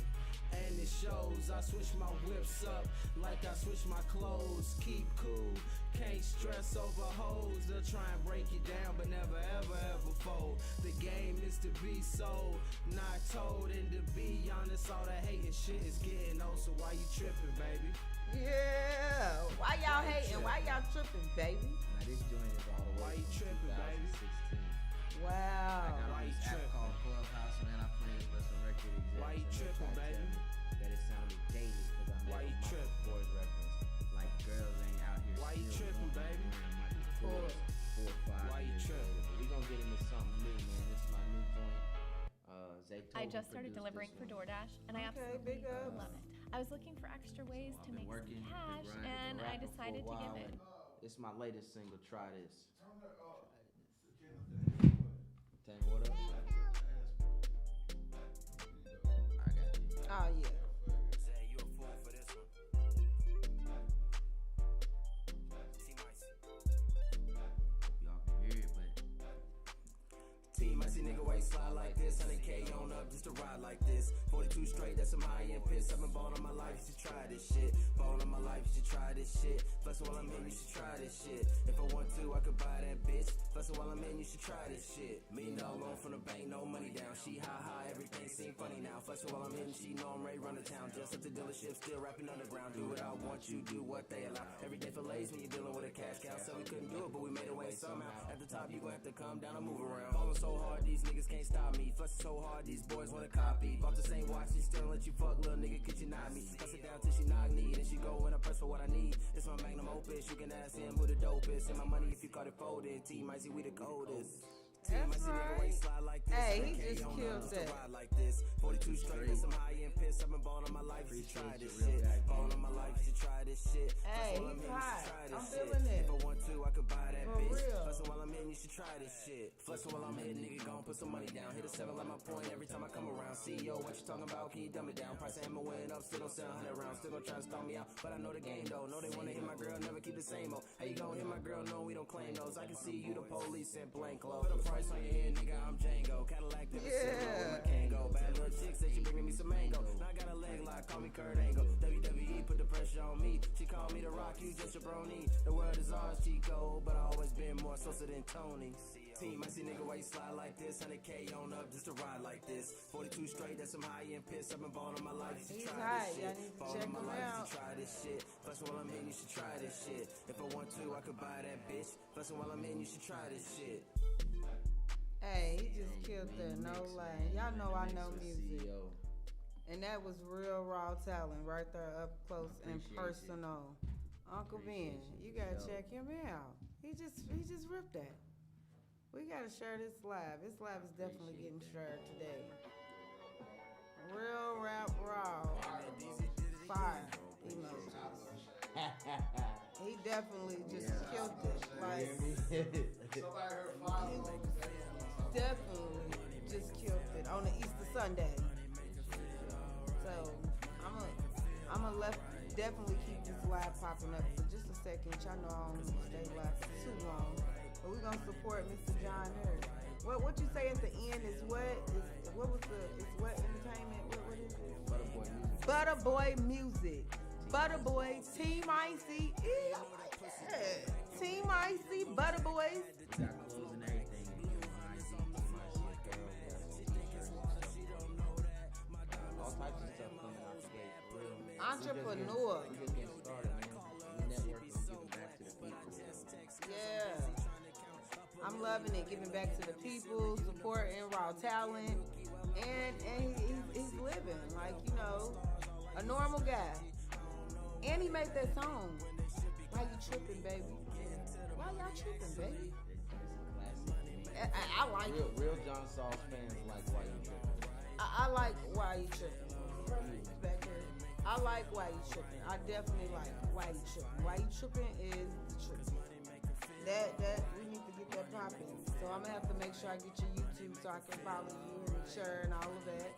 and it shows. I switch my whips up like I switch my clothes. Keep cool, can't stress over hoes. They'll try and break you down, but never ever ever fold. The game is to be sold, not told. And to be honest, all that hating shit is getting old. So why you tripping, baby? Yeah. Why y'all hating? Why y'all tripping, baby? Now this joint is all the Why way you from tripping, baby? 2016. Wow. I got Why on you this app tripping? called Clubhouse, man. I played with some record execs. Why you and they tripping, tried to baby? tell me that it sounded dated because I Why made you a Michael tripping? Kors reference. Like girls ain't out here Why you still tripping, going baby? wearing Michael Kors 4 or 5 Why you years tripping? later. But we gonna get into something new, man. This is my new joint. I just started delivering for DoorDash, and I Okay, absolutely big ups. love it. I was looking for extra ways to make some been cash, grinding, and been I rapping for a decided to give while, it. and it's my latest single. Try this. Tell me what up. I got you. Oh yeah. Zay, you a fool for this one. Y'all can hear it, but Team, I see nigga waist slide like this. 100K on up just to ride like this. 42 ain't pissed. I've been ballin' all my life, you should try this shit. Ballin' all my life, you should try this shit. Flexin' while I'm in, you should try this shit. If I want to, I could buy that bitch. Flexin' while I'm in, you should try this shit. $1 million loan from the bank, no money down. She high, everything seem funny now. Flexin' while I'm in, she know I'm ready to run the town. Just at the dealership, still rapping underground. Do what I want you, do what they allow. Every day for lays when you're dealing with a cash cow. So we couldn't do it, but we made a way somehow. At the top, you gon' have to come down and move around. Ballin' so hard, these niggas can't stop me. Flexin' so hard, these boys wanna copy. Bought the same watch, she still let you fuck, little nigga, could you not me? Press it down till she knock me, then she go and I press for what I need. It's my magnum opus, you can ask him who the dopest. Send my money if you caught it folded. T might see we the coldest. That's right. Hey, he just killed that. Like this. 42 straight with some high end piss. I've been ballin' all my life, you should try this shit. Ballin' all my life, you should try this shit. Hey, he's hot. I'm feeling it. If I want to, I could buy that For bitch. real. Flexin' while I'm in, you should try this shit. Flexin' while I'm in, nigga, gon' put some money down. Hit a 7 like my point every time I come around. CEO, what you talking about? Can you dumb it down? Price of ammo went up, still don't sell 100 rounds. Still gon' try to stall me out, but I know the game though. Know they wanna hit my girl, never keep the same old. How you gon' hit my girl? No, we don't claim those. I can see you the police in plain clothes. Put a price on your head, nigga, I'm Django. Cadillac, never Yeah. can't go. Bad little chick said she bringing me some mango. Now I got a leg lock, call me Kurt Angle. WWE put the pressure on me. She called me the Rock, you just a brony. The world is ours, Chico, but I always been more Sosa than Tony. Team, I see nigga why you slide like this. 100K on up just to ride like this. 42 straight, that's some high end piss. I've been ballin' all my life, you should He's try hot. this Y'all shit. need to Ballin' check all my him life, you out. should try this shit. Flexin' while I'm in, you should try this shit. If I want to, I could buy that bitch. Flexin' while I'm in, you should try this shit. Hey, he just killed that. No lie. Y'all know I know music. CEO. And that was real raw talent right there up close and Appreciate personal. Uncle Ben, Appreciate you gotta yo. check him out. He just ripped that. We gotta share this live. This live is definitely getting shared today. Real rap raw. Fire emojis. He definitely just killed it. Like definitely just killed it on the Easter Sunday. So I'm gonna definitely keep this live popping up for just a second. Y'all know I don't stay live for too long, but we're gonna support Mr. John Hurt. What you say at the end is what entertainment? What is it? Butterboy music. Butterboy Music. Butterboy Team Icy. Yeah. Team Icy Butterboys. We got clothes and everything. All types of stuff coming out the gate. For real. Entrepreneur. We just getting started, man. We networking and giving back to the people. Yeah. I'm loving it, giving back to the people, supporting raw talent, and he's living like, you know, a normal guy. And he made that song. Why you tripping, baby? Why y'all tripping, baby? I like it. Real John Sauce fans like Why You Tripping. I like Why You Tripping. Back here. I like Why You Tripping. I definitely like Why You Tripping. Why You Tripping is the tripping. That we need to get that popping. So I'm gonna have to make sure I get your YouTube so I can follow you and share and all of that.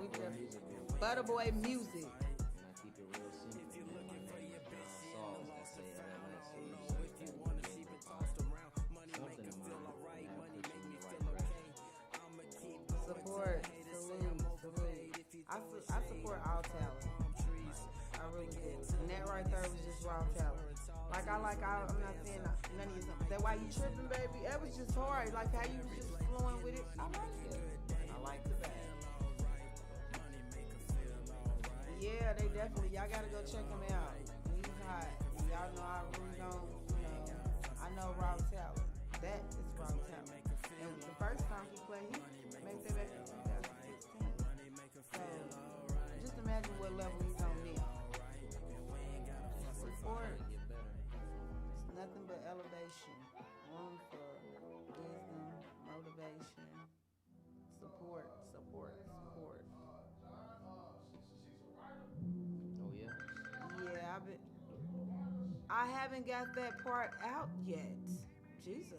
We definitely Butterboy Music. And I keep it real simple. My name is John Sauce. I say LLS. So you just like that. Something in mind. Have pushing in the right direction. Support, salute. I support all talent. I really do. And that right there was just raw talent. I'm not saying none of you something. That why you tripping, baby? That was just hard. Like how you was just flowing with it. I like it. I like the bag. Yeah, they definitely. Y'all gotta go check him out. He's hot. Y'all know I really don't. I know raw talent. That is raw talent. And the first time he played, he made that back in 2016. So just imagine what level he's on now. Support. It's nothing but elevation. Room for wisdom, motivation, support. Oh, yeah? Yeah, I haven't got that part out yet. Jesus.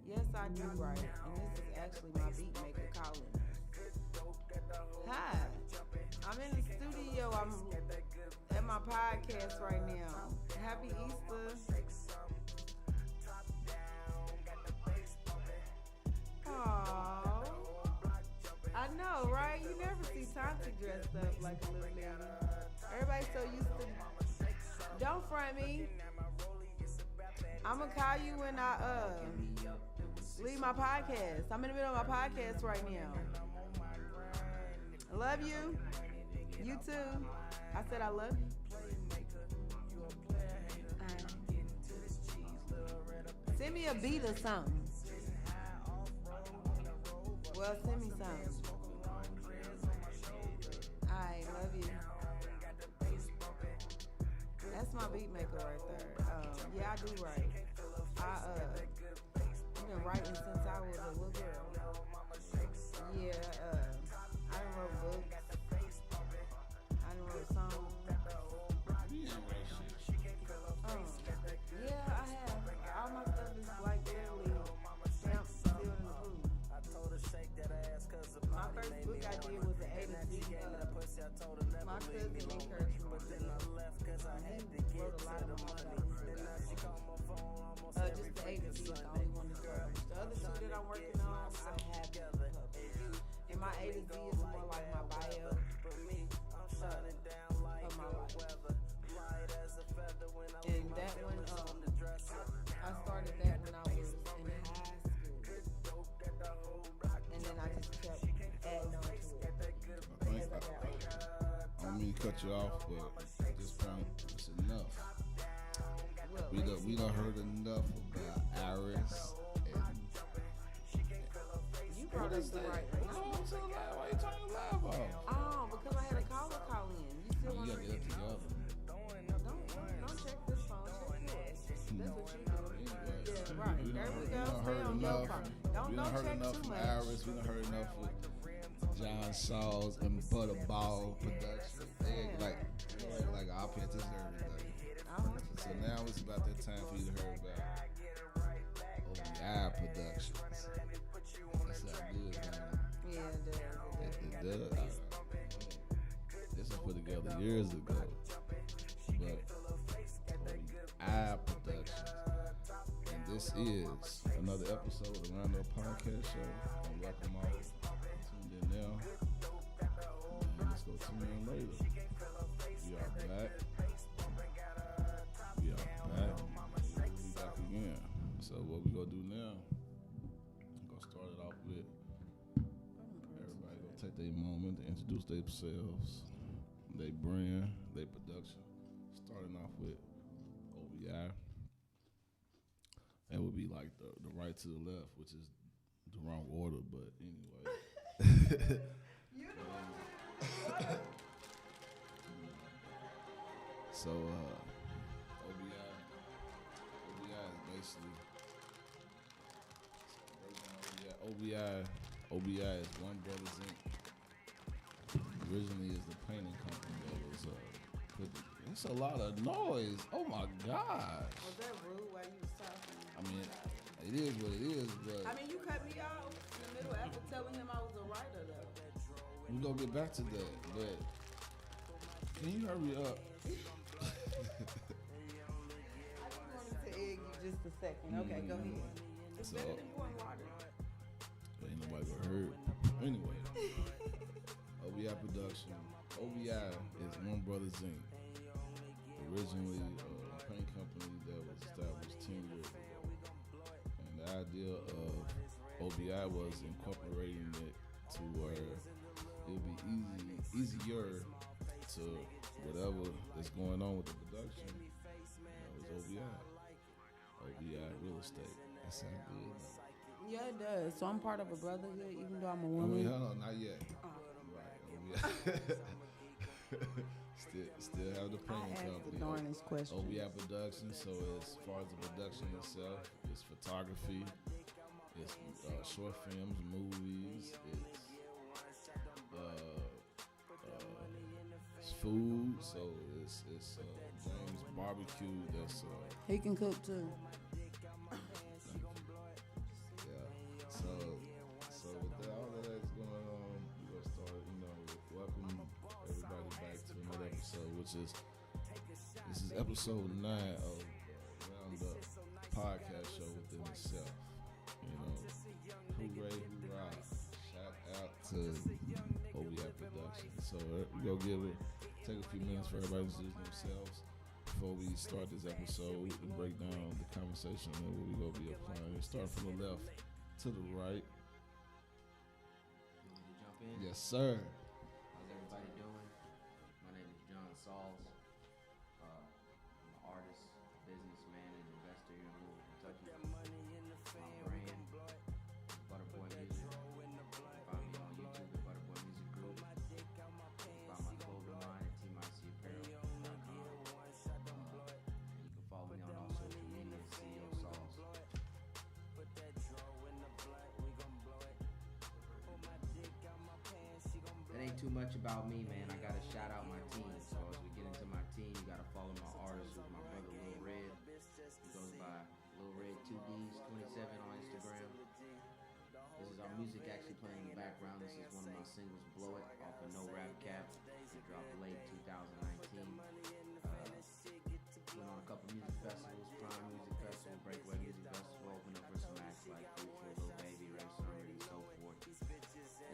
Yes, I do write. And this is actually my beat maker calling. Hi. I'm in the studio. I'm at my podcast right now. Happy Easter. Aww. I I know, right? You never see Tonti dressed up like a little nigga. Everybody's so used to. Don't front me. I'ma call you when I leave my podcast. I'm in the middle of my podcast right now. I love you. You too. I said I love you. Send me a beat or something. Well, send me something. I love you. That's my beat maker right there. Yeah, I do write. I've been writing since I was a little girl. Yeah, I done wrote books. I done wrote songs. Yeah, I have. All my stuff is like literally stamped, sealed, and approved. My first book I did was an A to Z. My cousin encouraged me to do it. He wrote a lot of my stuff. Just the A to Z is the only one that's published. The other two that I'm working on, I have been published. And my A to Z is more like my bio of my life. And that one, I started that when I was in high school. And then I just kept adding on to it. I don't mean to cut you off, but at this point, it's enough. We done heard enough about Iris and you brought us the right one. Why you turning live off? Oh, because I had a caller call in. You still You want gotta to get it together. Don't check this phone. Check yours. That's what you do. Anyway, Yeah, right. There we go. We done heard Stay on your enough. phone. We Don't done heard check enough too from much. Iris. We done heard enough with John Shaw's and Butterball Productions. They act like our pet is everything. I want you So now it's about that time for you to hear about OBI Productions. That sound good, man. Yeah, it does. It does. This was put together years ago. But OBI Productions. And this is another episode of the Round Up Podcast Show. And welcome all tuned in now. And let's go tune in later. We are back. We are back. We back again. So what we gonna do now? I'm gonna start it off with everybody gonna take their moment to introduce themselves, their brand, their production. Starting off with OBI. That would be like the right to the left, which is the wrong order, but anyway. You know what? So OBI is basically OBI is One Brothers Inc. Originally is the painting company that was put. It's a lot of noise. Oh my gosh. Was that rude while you was talking? I mean, it is what it is, but I mean, you cut me off in the middle after telling him I was a writer, though. we're gonna get back to that. But can you hurry up? I just wanted to egg you just a second. Okay, go ahead. It's So- better than pouring water. Ain't nobody gonna hurt. Anyway, OBI Production. OBI is One Brothers Inc. Originally a paint company that was established 10 years ago. And the idea of OBI was incorporating it to where it would be easier to whatever is going on with the production. It was OBI. OBI Real Estate. That sounds good. Yeah, it does. So I'm part of a brotherhood, even though I'm a I woman. mean, hold on, not yet. Right, OBI. still have the I painting asked the company. darnest question. OBI Productions. So as far as the production itself, it's photography, it's short films, movies, it's food. So it's James Barbecue. That's He can cook too. yeah. So with that, all of that's going on, we're gonna start. Welcome everybody back to another episode, which is this is episode 9 of Roundup Podcast Show within itself. Hooray, hoorah! Shout out to OBI Productions. So we go take a few minutes for everybody to introduce themselves before we start this episode and break down the conversation that we gonna be applying. Start from the left to the right. You want me to jump in? Yes, sir. How's everybody doing? My name is John Sauls. I'm an artist, businessman, and investor here in Louisville, Kentucky. My brand, Butterboy Music. You can find me on YouTube at Butterboy Music Group. You can find my clothing line at tmicapparel.com. You can follow me on all social media at CEO Sauls. That ain't too much about me, man. I gotta shout out my team. So as we get into my team, you gotta follow my artist, who's my brother Lil Red. He goes by Lil Red 2Ds 27 on Instagram. This is our music actually playing in the background. This is one of my singles, Blow It, off of No Rap Cap. It dropped late 2019. Went on a couple music festivals, Prime Music Festival, Breakaway Music Festival, opened up for some acts like Future, Lil Baby, Ray Summer, and so forth.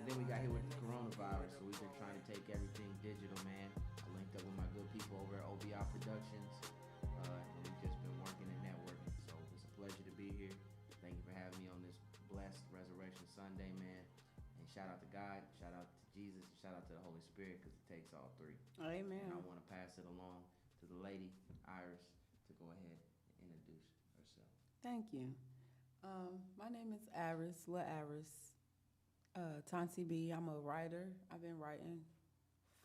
And then we got hit with the coronavirus, so we've been trying to take everything digital, man. I linked up with my good people over at OBI Productions, and we've just been working and networking. So it's a pleasure to be here. Thank you for having me on this blessed Resurrection Sunday, man. And shout out to God, shout out to Jesus, and shout out to the Holy Spirit, because it takes all three. Amen. And I want to pass it along to the lady, Iris, to go ahead and introduce herself. Thank you. My name is Iris, Lil Iris. Tonsi B. I'm a writer. I've been writing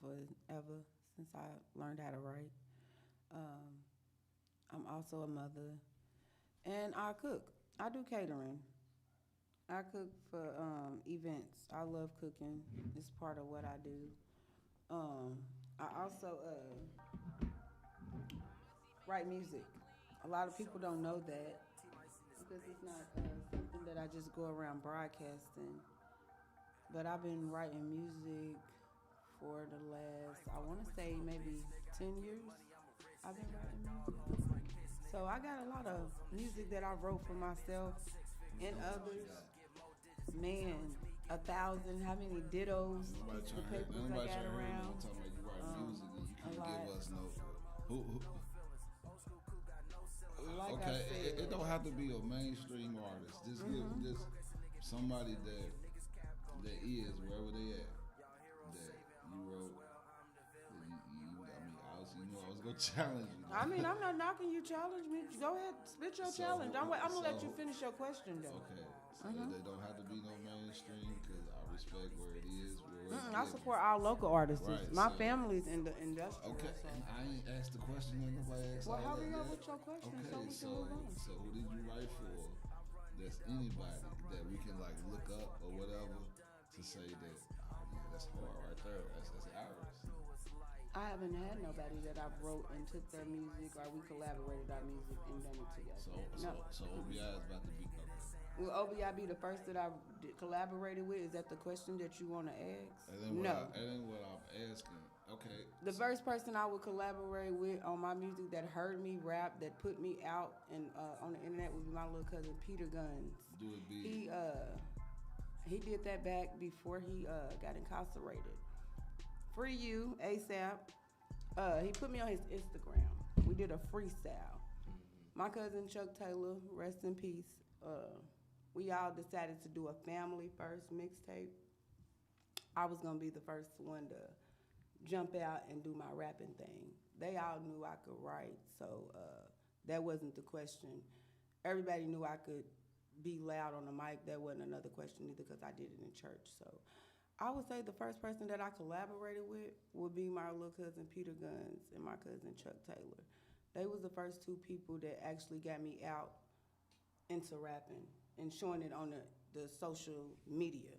forever since I learned how to write. I'm also a mother, and I cook. I do catering. I cook for events. I love cooking. It's part of what I do. I also write music. A lot of people don't know that because it's not something that I just go around broadcasting. But I've been writing music for the last, I want to say maybe 10 years. I've been writing music. So I got a lot of music that I wrote for myself and others. Man, 1,000, how many dittos, the papers I got around. Talking about you write music and you can't give us no. Who? Like okay, I said, it don't have to be a mainstream artist. Just give just somebody that is wherever they at that you wrote. Obviously, I was gonna challenge you. I mean, I'm not knocking you. Challenge me. Go ahead, spit your challenge. I'm gonna let you finish your question though. Okay, so they don't have to be no mainstream because I respect where it is. I support our local artists. Right, My so, family's in the industrial. Okay, So. and I ain't asked the question and nobody asked. Well, all hurry that up yet. with your question Okay, so we can move on. So who did you write for? That's anybody that we can like look up or whatever to say that. Yeah, that's hard right there. That's Iris. I haven't had nobody that I wrote and took their music or we collaborated our music and done it together. So OBI is about to be. Okay. Will OBI be the first that I collaborated with? Is that the question that you want to ask? No. That ain't what I'm asking. Okay. The first person I would collaborate with on my music that heard me rap, that put me out and on the internet would be my little cousin Peter Guns. Do it big. He did that back before he got incarcerated. Free you, ASAP. He put me on his Instagram. We did a freestyle. My cousin Chuck Taylor, rest in peace. We all decided to do a family first mixtape. I was gonna be the first one to jump out and do my rapping thing. They all knew I could write, so that wasn't the question. Everybody knew I could be loud on the mic. That wasn't another question either because I did it in church. So I would say the first person that I collaborated with would be my little cousin Peter Guns and my cousin Chuck Taylor. They was the first two people that actually got me out into rapping and showing it on the social media.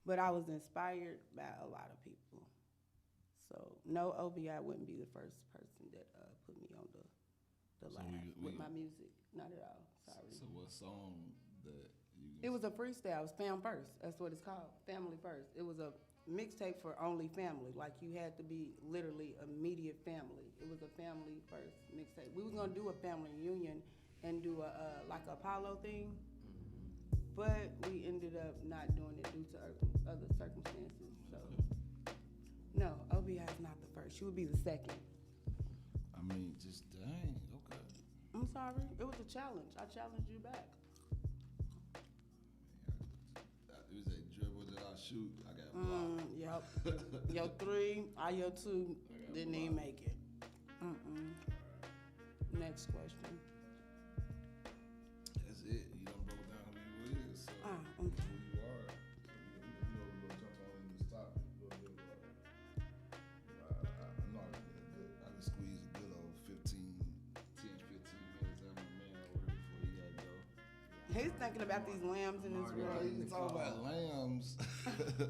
But I was inspired by a lot of people. So no, OBI wouldn't be the first person that put me on the line with my music. Not at all. Sorry. So what song that you? It was a freestyle. It was Fam First. That's what it's called. Family First. It was a mixtape for only family. Like you had to be literally immediate family. It was a family first mixtape. We was gonna do a family reunion and do a like Apollo thing, but we ended up not doing it due to other circumstances. So, no, OBI is not the first. She would be the second. I mean, just dang. Okay. I'm sorry. It was a challenge. I challenged you back. It was a dribble that I shoot. I got blocked. Yep. Your 3, your 2 didn't even make it. Next question. That's it. You done broke down who you is. So Okay. who you are. So, we'll jump on in this topic. I know I can squeeze a good old 10, 15 minutes out of my man over here before he got to go. He's thinking about these lambs in this Bro, world. you talking about lambs. That's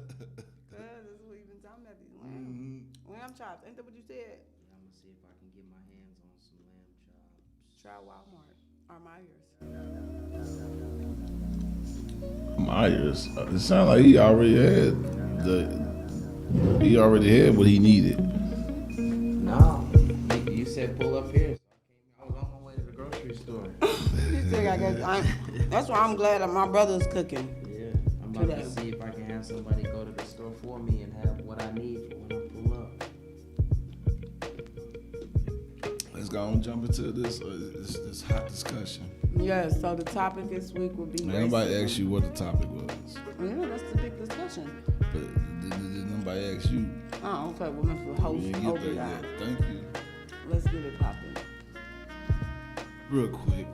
what we've been talking about, these lambs. Lamb chops. Ain't that what you said? Yeah, I'm gonna see if I can get my hands on some lamb chops. Try Walmart or Myers. Myers. It sounds like he already had what he needed. No, you said pull up here. So I was on my way to the grocery store. That's why I'm glad that my brother's cooking. Yeah, I'm about to see if I can have somebody go to the store for me and have what I need for when I pull up. Let's go and jump into this hot discussion. Yes, so the topic this week will be Nobody asked you what the topic was. Yeah, that's the big discussion. But did nobody ask you? Oh, okay. Well, Mr. Host, You didn't get there yet. Thank you. Let's get it popping. Real quick,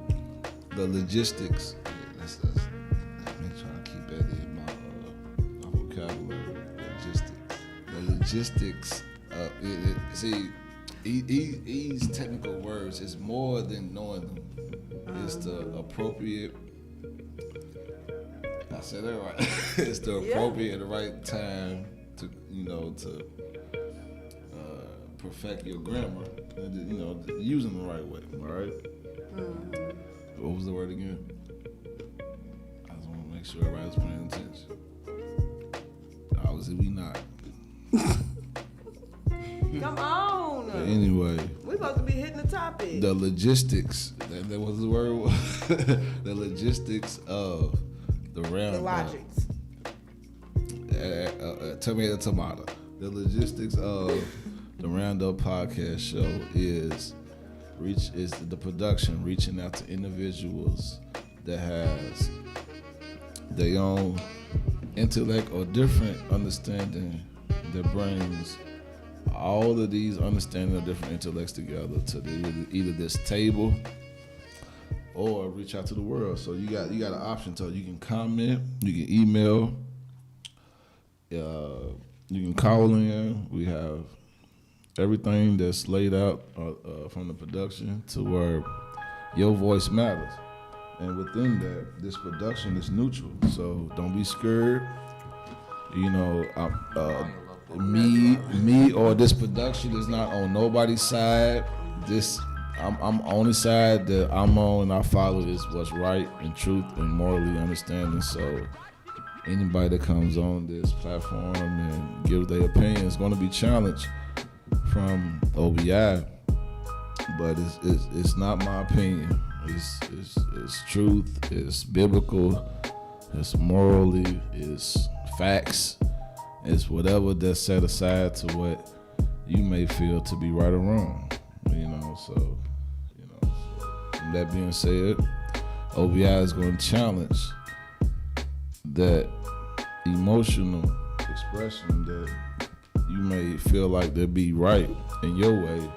the logistics. I've been trying to keep that in my vocabulary. Logistics. The logistics. See, these technical words is more than knowing them. It's the appropriate. I said that right. It's the appropriate at the right time to perfect your grammar. Using the right way. All right. What was the word again? I just want to make sure everybody's paying attention. Obviously, we not. Come on. But anyway, We're supposed to be hitting the topic. the logistics. That was the word. The logistics of the roundup. The logics. Tomato. The logistics of the Roundup podcast show is the production reaching out to individuals that has their own intellect or different understanding that brings all of these understanding of different intellects together to either this table or reach out to the world. So you got an option. So you can comment, you can email, you can call in. We have everything that's laid out from the production to where your voice matters. And within that, this production is neutral. So don't be scared. Me or this production is not on nobody's side. I'm on the side that I'm on and I follow is what's right and truth and morally understanding. So anybody that comes on this platform and give their opinion is going to be challenged from OBI, but it's not my opinion. It's truth. It's biblical. It's morally. It's facts. It's whatever that's set aside to what you may feel to be right or wrong. So from that being said, OBI is going to challenge that emotional expression that you may feel like they'll be right in your way.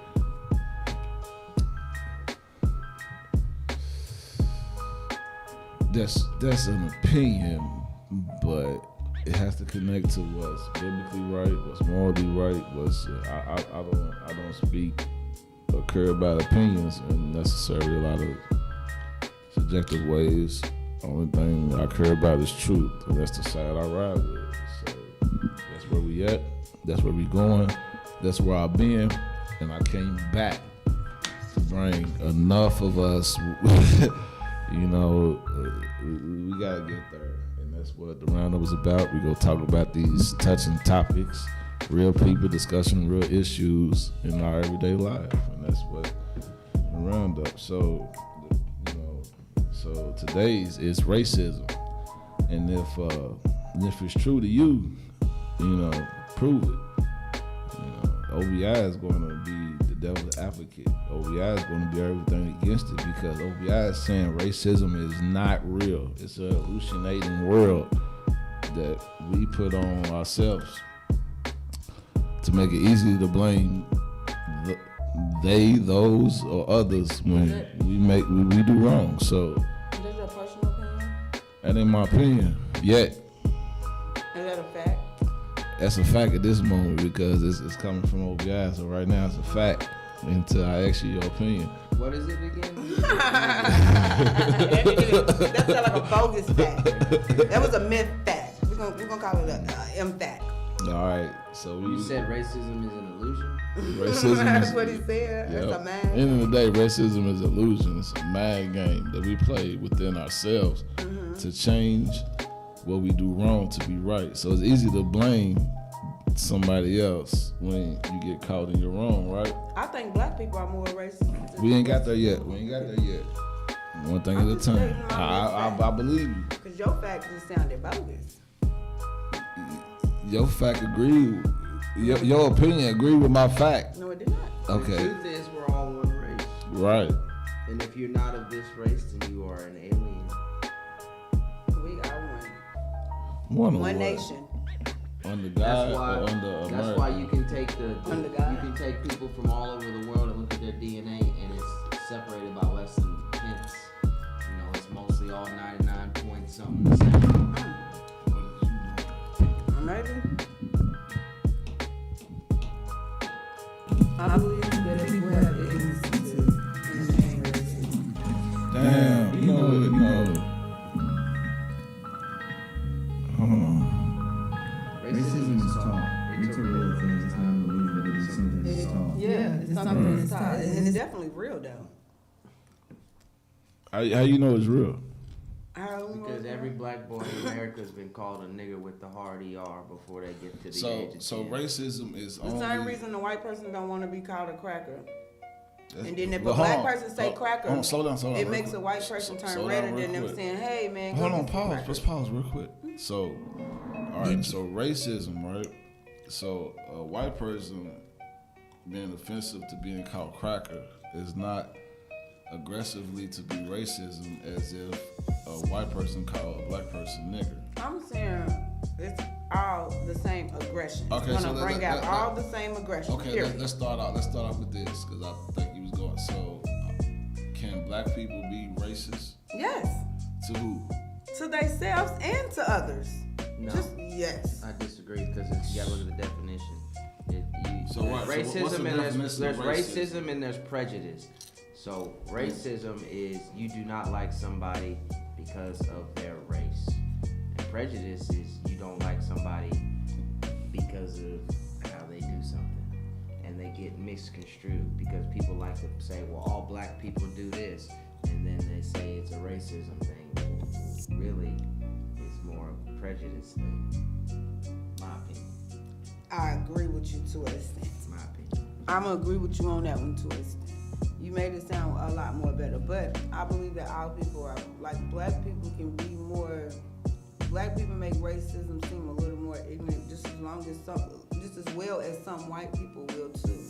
That's an opinion, but it has to connect to what's biblically right, what's morally right, I don't speak or care about opinions in necessarily a lot of subjective ways. Only thing I care about is truth, and that's the side I ride with. So that's where we at. That's where we going. That's where I've been, and I came back to bring enough of us. We gotta get there, and that's what the roundup is about. We go talk about these touching topics, real people discussing real issues in our everyday life, and that's what the roundup. So today's is racism, and if And if it's true to you, prove it. OBI is going to be the devil's advocate. OBI is going to be everything against it because OBI is saying racism is not real. It's a hallucinating world that we put on ourselves to make it easy to blame they, those, or others when we do wrong. So that's your personal opinion? That ain't my opinion yet. Is that a fact? That's a fact at this moment because it's coming from OBI. So right now it's a fact until I ask you your opinion. What is it again? That sounds like a bogus fact. That was a myth fact. We're gonna call it a M fact. All right. So you said racism is an illusion? Racism That's what he said. Yep. That's a mind. At the end of the day, racism is an illusion. It's a mind game that we play within ourselves to change what we do wrong to be right. So it's easy to blame somebody else when you get caught in your wrong, right? I think black people are more racist. We ain't got there yet. One thing at a time. I believe you. Because your fact just sounded bogus. Your fact agree. Your opinion agree with my fact. No, it did not. Okay. The truth is we're all one race. Right. And if you're not of this race, then you are an alien. We are one. One nation. Under God or under America. That's why you can take under God. You can take people from all over the world and look at their DNA, and it's separated by less than hints. It's mostly all 99 point something the same. Maybe. I believe that people have the ignorance to understand racism. Damn, Racism is taught. It's a real thing. It's not a belief, but it's something that's taught. Yeah, it's something that's taught. And it's definitely real, though. How you know it's real? Because every black boy in America has been called a nigger with the hard ER before they get to the age of 10. So racism is the same reason the white person don't want to be called a cracker. And then if well, a black person say cracker, slow down, it makes a white person turn redder than them saying, hey, man, hold on, pause. Let's pause real quick. So, all right, so racism, right? So a white person being offensive to being called cracker is not aggressively to be racism as if a white person called a black person nigger. I'm saying it's all the same aggression. Okay, it's so gonna bring out all the same aggression. Okay, let's start off with this because I think you was going. So, can black people be racist? Yes. To who? To themselves and to others. No. Yes. I disagree because you gotta look at the definition. So what? Racism and there's racism and there's prejudice. So racism is you do not like somebody because of their race. And prejudice is you don't like somebody because of how they do something. And they get misconstrued because people like to say, well, all black people do this. And then they say it's a racism thing. Really, it's more of a prejudice thing. My opinion. I agree with you to an extent. My opinion. I'm going to agree with you on that one to an extent. You made it sound a lot more better, but I believe that all people are, like black people can be more, black people make racism seem a little more ignorant just as well as some white people will too.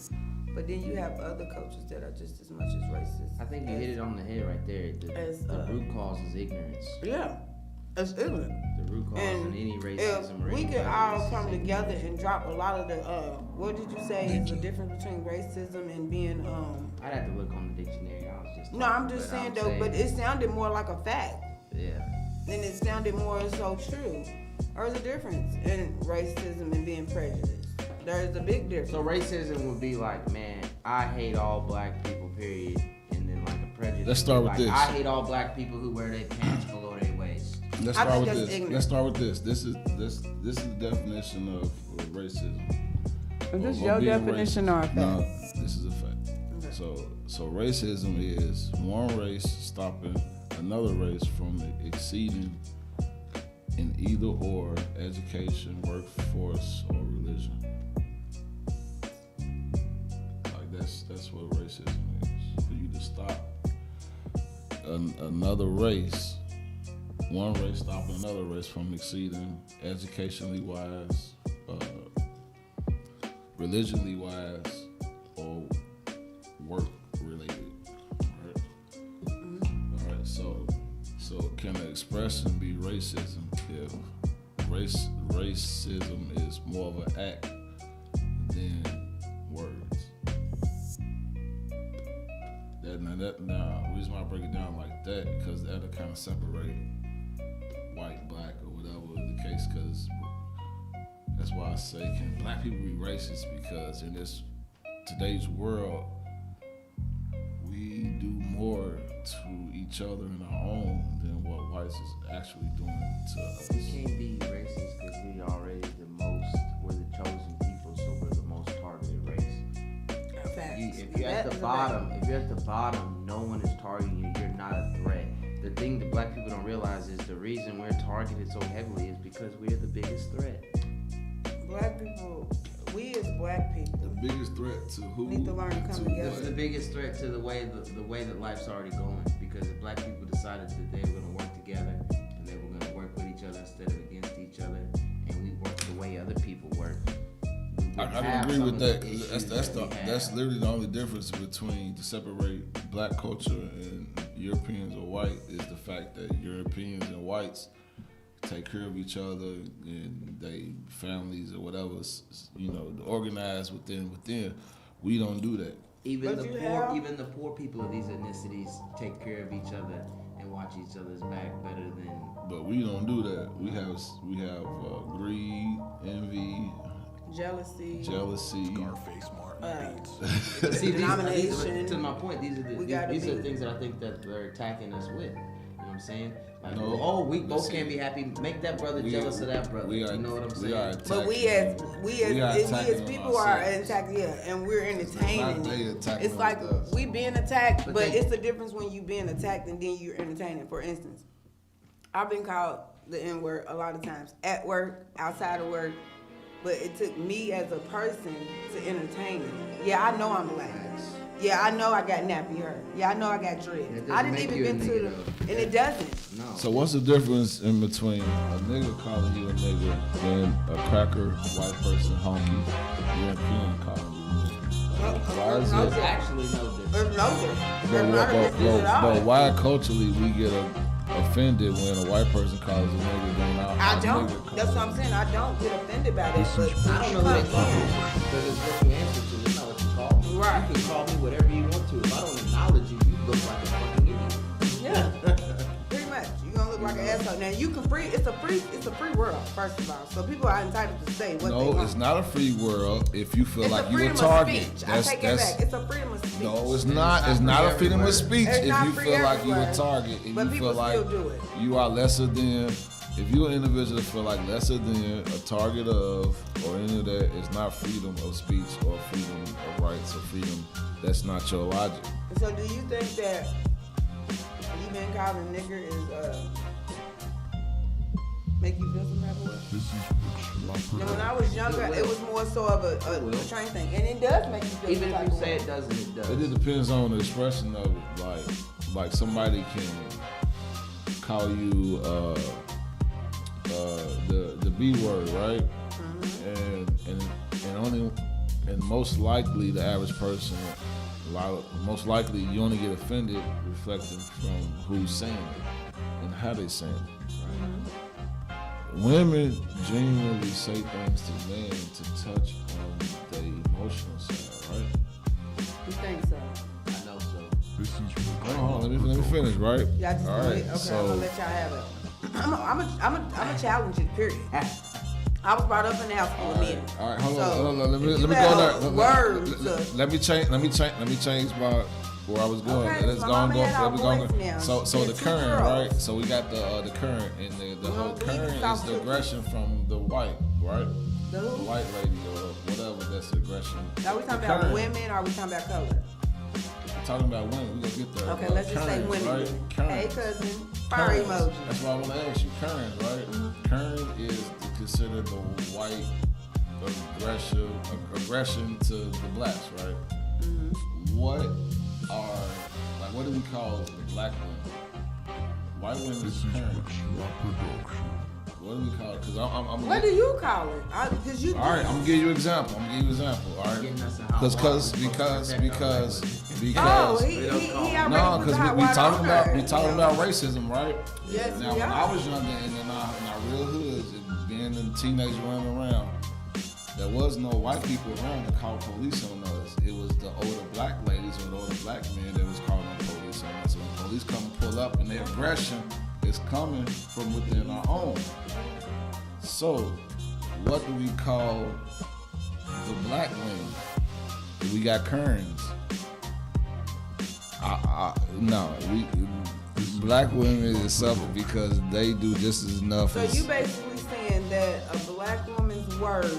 But then you have other cultures that are just as much as racist. I think you hit it on the head right there. The root cause is ignorance. Yeah, it's ignorant. The root cause in any racism or we any could all come ignorance. together and drop a lot of the, what did you say is the difference between racism and being, I'd have to look on the dictionary. I was just no, I'm just saying though, but it sounded more like a fact. Yeah. And it sounded more so true. There's a difference in racism and being prejudiced. There's a big difference. So racism would be like, man, I hate all black people, period. And then like a prejudice. Let's start with like, this. I hate all black people who wear their pants below their waist. Let's start with this. Ignorant. Let's start with this. This is the definition of racism. Is this your definition or a fact? No, this is a fact. Okay. So racism is one race stopping another race from exceeding in either or education, workforce, or religion. Like that's what racism is. For you to stop another race one race stopping another race from exceeding educationally wise, religionly wise, or work related. Right? All right. So can an expression be racism if racism is more of an act than words? Now, the reason why I break it down like that, because that'll kind of separate white, black, or whatever the case, because that's why I say, can black people be racist? Because in this today's world, we do more to each other in our own than what whites is actually doing to us. We can't be racist because we're the chosen people, so we're the most targeted race. If you're at the bottom, no one is targeting you. You're not a threat. The thing that black people don't realize is the reason we're targeted so heavily is because we're the biggest threat. Black people, we as black people, The biggest threat to who? need to learn to come together. It's the biggest threat to the way that life's already going. Because if black people decided that they were going to work together and they were going to work with each other instead of against each other, and we work the way other people work. I agree with that. That's literally the only difference between to separate black culture and Europeans or white is the fact that Europeans and whites take care of each other and they families or whatever, organized within. We don't do that. Even the poor people of these ethnicities take care of each other and watch each other's back better than. But we don't do that. We have greed, envy, jealousy, Scarface Martin beats. See, denomination. To my point, these are the things that I think that they're attacking us with. You know what I'm saying? Like, we both can't be happy. Make that brother jealous of that brother. You know what I'm saying? But we as people are attacked, and we're entertaining it. It's like we being attacked, but it's the difference when you being attacked and then you're entertaining. For instance, I've been called the N-word a lot of times at work, outside of work. But it took me as a person to entertain it. Yeah, I know I'm black. Yeah, I know I got nappy hair. Yeah, I know I got dreads. I didn't even get to and it doesn't. No. So what's the difference in between a nigga calling you a nigga and a cracker, white person, honky, European calling you a nigga? Why is There's it? actually no difference. There's no difference. There's not a difference at all. But why culturally we get offended when a white person calls a nigga going out? I don't. That's what I'm saying. I don't get offended by that. But I don't know who they call me. Because it's what you answer to. It's not what you call me. Right. You can call me whatever you want to. If I don't acknowledge you, you look like a fucking idiot. yeah, pretty much. You're gonna look like an asshole. Now you can it's a free world, first of all. So people are entitled to say what they want. No, it's not a free world if you feel It's like a you a freedom target. of speech. I take it back. It's a freedom of speech. No, it's not. It's not a freedom of speech It's if not you free feel like you a everywhere. target and But you people feel like still do it. you are lesser than. If you're an individual that feel like lesser than, a target of, or any of that, it's not freedom of speech or freedom of rights or freedom. That's not your logic. So do you think that you being called a nigger is make you feel some type of way? Now, when I was younger, it was more so of a train thing, and it does make you feel Even some type if you of say way. it doesn't, it does. It just depends on the expression of it. Like somebody can call you the B word, right? Mm-hmm. And most likely the average person, most likely you only get offended reflecting from who's saying it and how they saying it. Right? Women genuinely say things to men to touch on the emotional side, right? You think so? I know so. Hold on, let me finish, right? Yeah, I just All go right, ahead. Okay, so I'm gonna let y'all have it. I'm a challenge it, period. I was brought up in the house full of men. all right, hold So, on. Let me if you go have there. words Let me change my where I was going. Okay, Let's my go and mama go. had our Let me go. voice now. So She the had two current, girls. right? So we got the current, and the whole believe in current is South the Philly. aggression from the white, right? The The who? white lady or whatever. That's the aggression. Are we The talking about current. women or are we talking about color? I'm talking about women. We gonna get there. Okay, let's just say Current, women. right? Then. Current. Hey, cousin. Fire Currents. emoji. That's why I want to ask you. Current, right? Current is considered the white aggression to the blacks, right? What do we call the black women? White women is currents. What do we call it? Cause I'm What do you call it? Cause you. all right, I'm gonna give you an example. All right, because Oh, he already no, put because the hot we water talking on about her. we talking about racism, right? Yes, Now, we when are. I was younger and in our real hoods, and being a teenager running around, there was no white people around to call police on us. It was the older black ladies or the older black men that was calling police on us. So when police come and pull up, and their aggression is coming from within our own. So, what do we call the black women? We got Kerns. No, black women is something because they do just as enough. So you basically saying that a black woman's words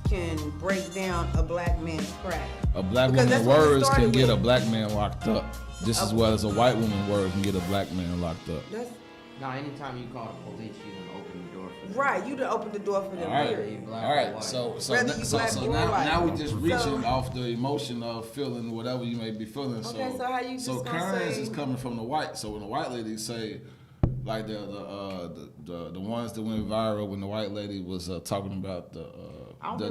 can break down a black man's pride. A black Because woman's that's what we words can started get with. a black man locked up, just as well as a white woman's word can get a black man locked up. That's Now, anytime you call the police, you can open the door for them. right. You done opened the door for them. All right, period. Black all or right. white. So Whether you black or white. now we just reaching So- off the emotion of feeling whatever you may be feeling. Okay, so how you just so gonna Karens say- is coming from the white. So when the white lady say, like the ones that went viral when the white lady was talking about the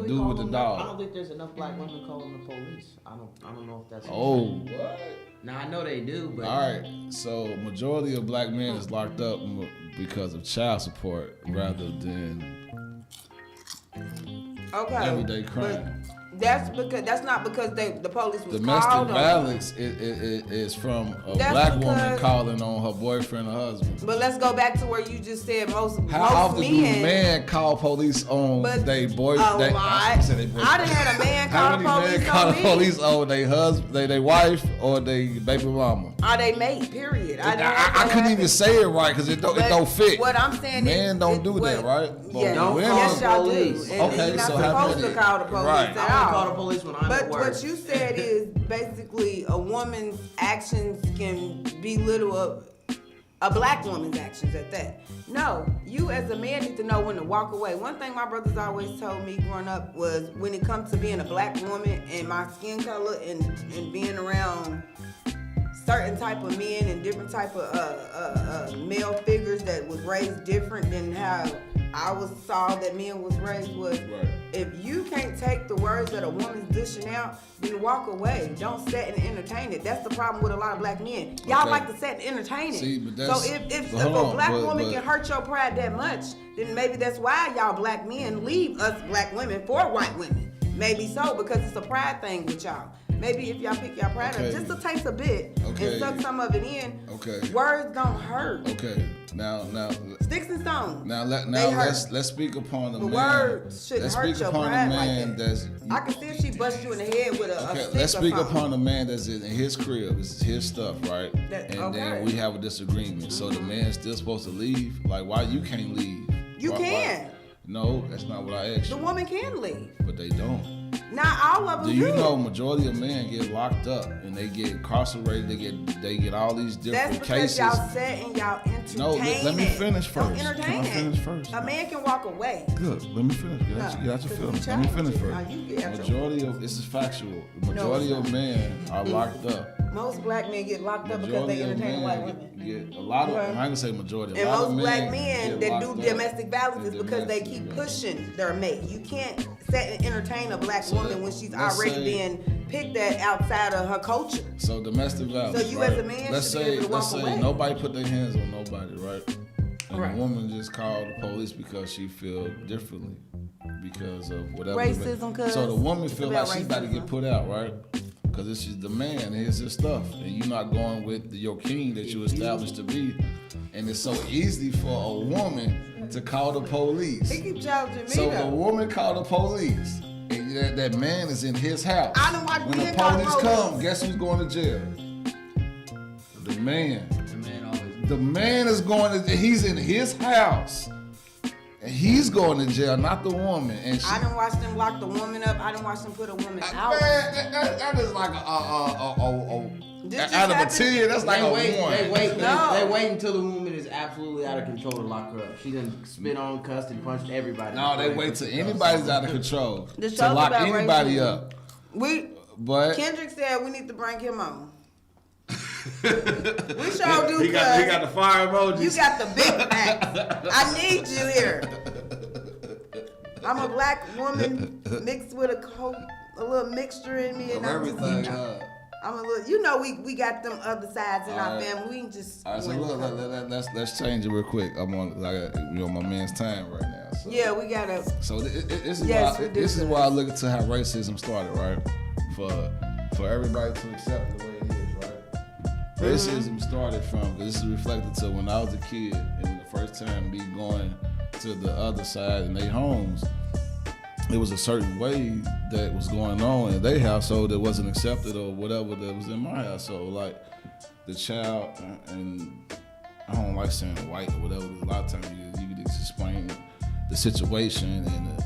dude with the I dog. don't think there's enough black women calling the police. I don't know if that's. Oh, what? Now I know they do, but All right, so majority of black men is locked up because of child support rather than Okay. everyday But crime. that's not because the police was Domestic called on them. violence is from a That's black woman because- calling on her boyfriend or husband. But let's go back to where you just said most How most often do men. men call police on But their boy? a lot. I said they boyfriend. I done had a man How call many the men police call on the me. police on their husband, their wife, or their baby mama? Are they mate? Period. I done had that couldn't even happen. say it right because it But don't fit. What I'm saying Men is, don't do that, right? But Yeah, don't women- call yes, the y'all police. do. And Okay, you're not so how supposed many- to call the police Right. at I only all. call the police when I'm But at work. what you said is basically a woman's actions can belittle a black woman's actions at that. No, you as a man need to know when to walk away. One thing my brothers always told me growing up was when it comes to being a black woman and my skin color and being around certain type of men and different type of male figures that was raised different than how I saw that men was raised was Right. if you can't take the words that a woman's dishing out, then walk away. Don't sit and entertain it. That's the problem with a lot of black men. Y'all Okay. like to sit and entertain it. See, but so that's- if but a hold on, black but- woman can hurt your pride that much, then maybe that's why y'all black men leave us black women for white women. Maybe so, because it's a pride thing with y'all. Maybe if y'all pick y'all pride Okay. up just a taste a bit Okay. and suck some of it in, Okay. words don't hurt. Okay. Now Sticks and stones. Now hurt. let's speak upon a The man. words shouldn't Let's hurt speak your upon a pride like man that. that's I can see if she bust you in the head with a okay. stick Let's or speak something. upon a man that's in his crib. This is his stuff, right? And Okay. then we have a disagreement. So the man's still supposed to leave. Like, why you can't leave? You Why- can. No, that's not what I asked The you. woman can leave. But they don't. Not all of them Do you know majority of men get locked up and they get incarcerated? They get all these That's different because cases. y'all sit and y'all entertain No, let me it. finish Don't first. entertain Can I it. finish first? A man can walk away. Good. Let me finish. Get out your because feelings. you Let me finish challenged it. first. Now you get out your- Majority of this is factual. The majority it's of men are locked up. Most black men get locked up because they Majority of entertain men white women. get a lot of. Okay. I'm not gonna say majority. A And lot of most black men get that locked do up domestic violence in is because they domestic keep violence. pushing their mate. You can't sit and entertain a black So woman that- when she's let's already say- being picked at outside of her culture. So domestic violence. So you right? as a man let's should be say, able to let's walk say away. nobody put their hands on nobody, right? And Right. the woman just called the police because she feel differently because of whatever. Racism, cuz. So the woman It's feel about like she's about to racism. get put out, right? Because it's just the man and here's his stuff, and you're not going with your king that you established to be, and it's so easy for a woman to call the police. He keep challenging me So though. the woman called the police, and that man is in his house. I done watched When the men call the police police. come, guess who's going to jail? The man. the man always. The man is going to. He's in his house, and he's going to jail, not the woman. And she, I done watched them lock the woman up. I done watched them put a woman out. man, that is like This just out of a happened- 10, that's like They a wait. 1. They wait. No. They wait until the woman is absolutely out of control to lock her up. She done spit on, cussed, and punched everybody. No, they wait till anybody's out of control The to show's lock about anybody racism. up. We But Kendrick said we need to bring him on. We sure do. He got the fire emojis. You got the big facts. I need you here. I'm a black woman mixed with a little mixture in me, and I'm everything. I'm a little. You know, we got them other sides in our family. We ain't just. All right, so look, let's change it real quick. I'm on my man's time right now. So. Yeah, we gotta. So this is why I look into how racism started, right? For everybody to accept it the way it is, right? Racism started from, this is reflected to when I was a kid and the first time me going to the other side in their homes, it was a certain way that was going on in their household that wasn't accepted or whatever that was in my household. Like the child, and I don't like saying white or whatever, because a lot of times you can explain the situation, and the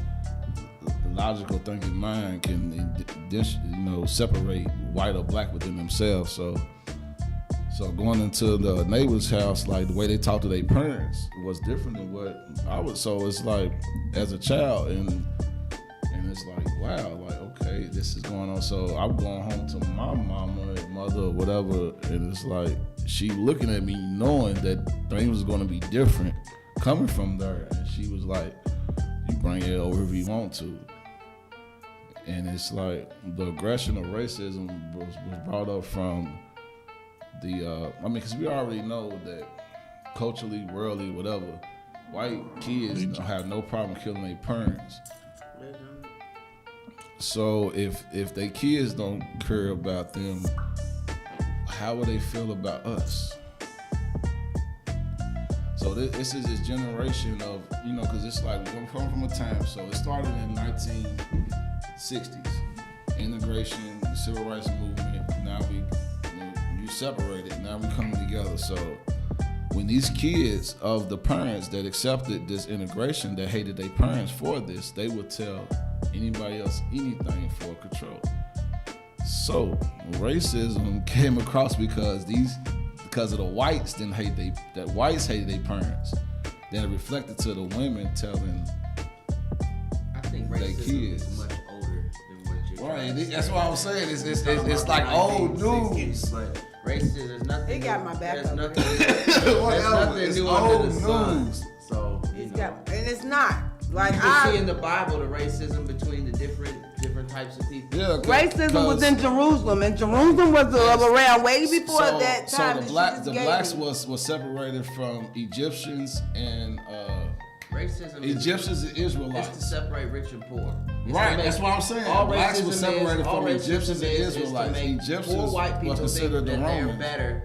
logical thinking mind can, separate white or black within themselves. So going into the neighbor's house, like the way they talk to their parents was different than what I was. So it's like as a child, and it's like, wow, like, okay, this is going on. So I'm going home to my mama and mother or whatever, and it's like she looking at me knowing that things was going to be different coming from there, and she was like, you bring it over if you want to. And it's like the aggression of racism was brought up from because we already know that culturally, worldly, whatever, white kids have no problem killing their parents. So if their kids don't care about them, how would they feel about us? So this is this generation of, because it's like we're coming from a time, so it started in 1960s, integration, the civil rights movement. Now you separated, now we coming together. So when these kids of the parents that accepted this integration, that hated their parents for this, they would tell anybody else anything for control. So racism came across because of the whites whites hated their parents. Then it reflected to the women telling their kids. Is much older than what you're Right, trying to that's say. what I was saying. It's like old news. But racism, there's nothing. He got my back There's up. nothing. There's nothing new under the sun. So And it's not like you can see in the Bible the racism between the different types of people. Yeah, racism was in Jerusalem, and Jerusalem was around way before that time. So the blacks was separated from Egyptians and Racism. Egyptians and Israelites. It's to separate rich and poor. It's Right, that's what I'm saying. Blacks were separated from Egyptians and Israelites. Egyptians poor white people was considered think the that they're Romans. better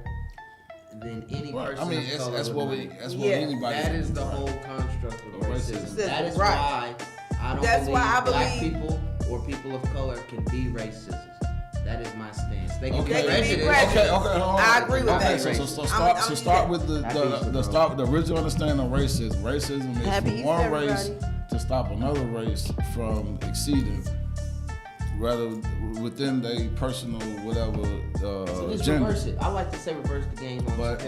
than any person. I mean, of color that's would what be. anybody. That is the whole construct of racism. That is Right. why I don't That's believe why I black believe- people or people of color can be racist. That is my stance. They can Okay. be They can be prejudiced. prejudiced. Okay, hold on. I agree with Okay, that. so start with the original understanding of racism. Racism is Happy for Easter, one race everybody. to stop another race from exceeding, rather within their personal whatever So just agenda. reverse it. I like to say reverse the game. But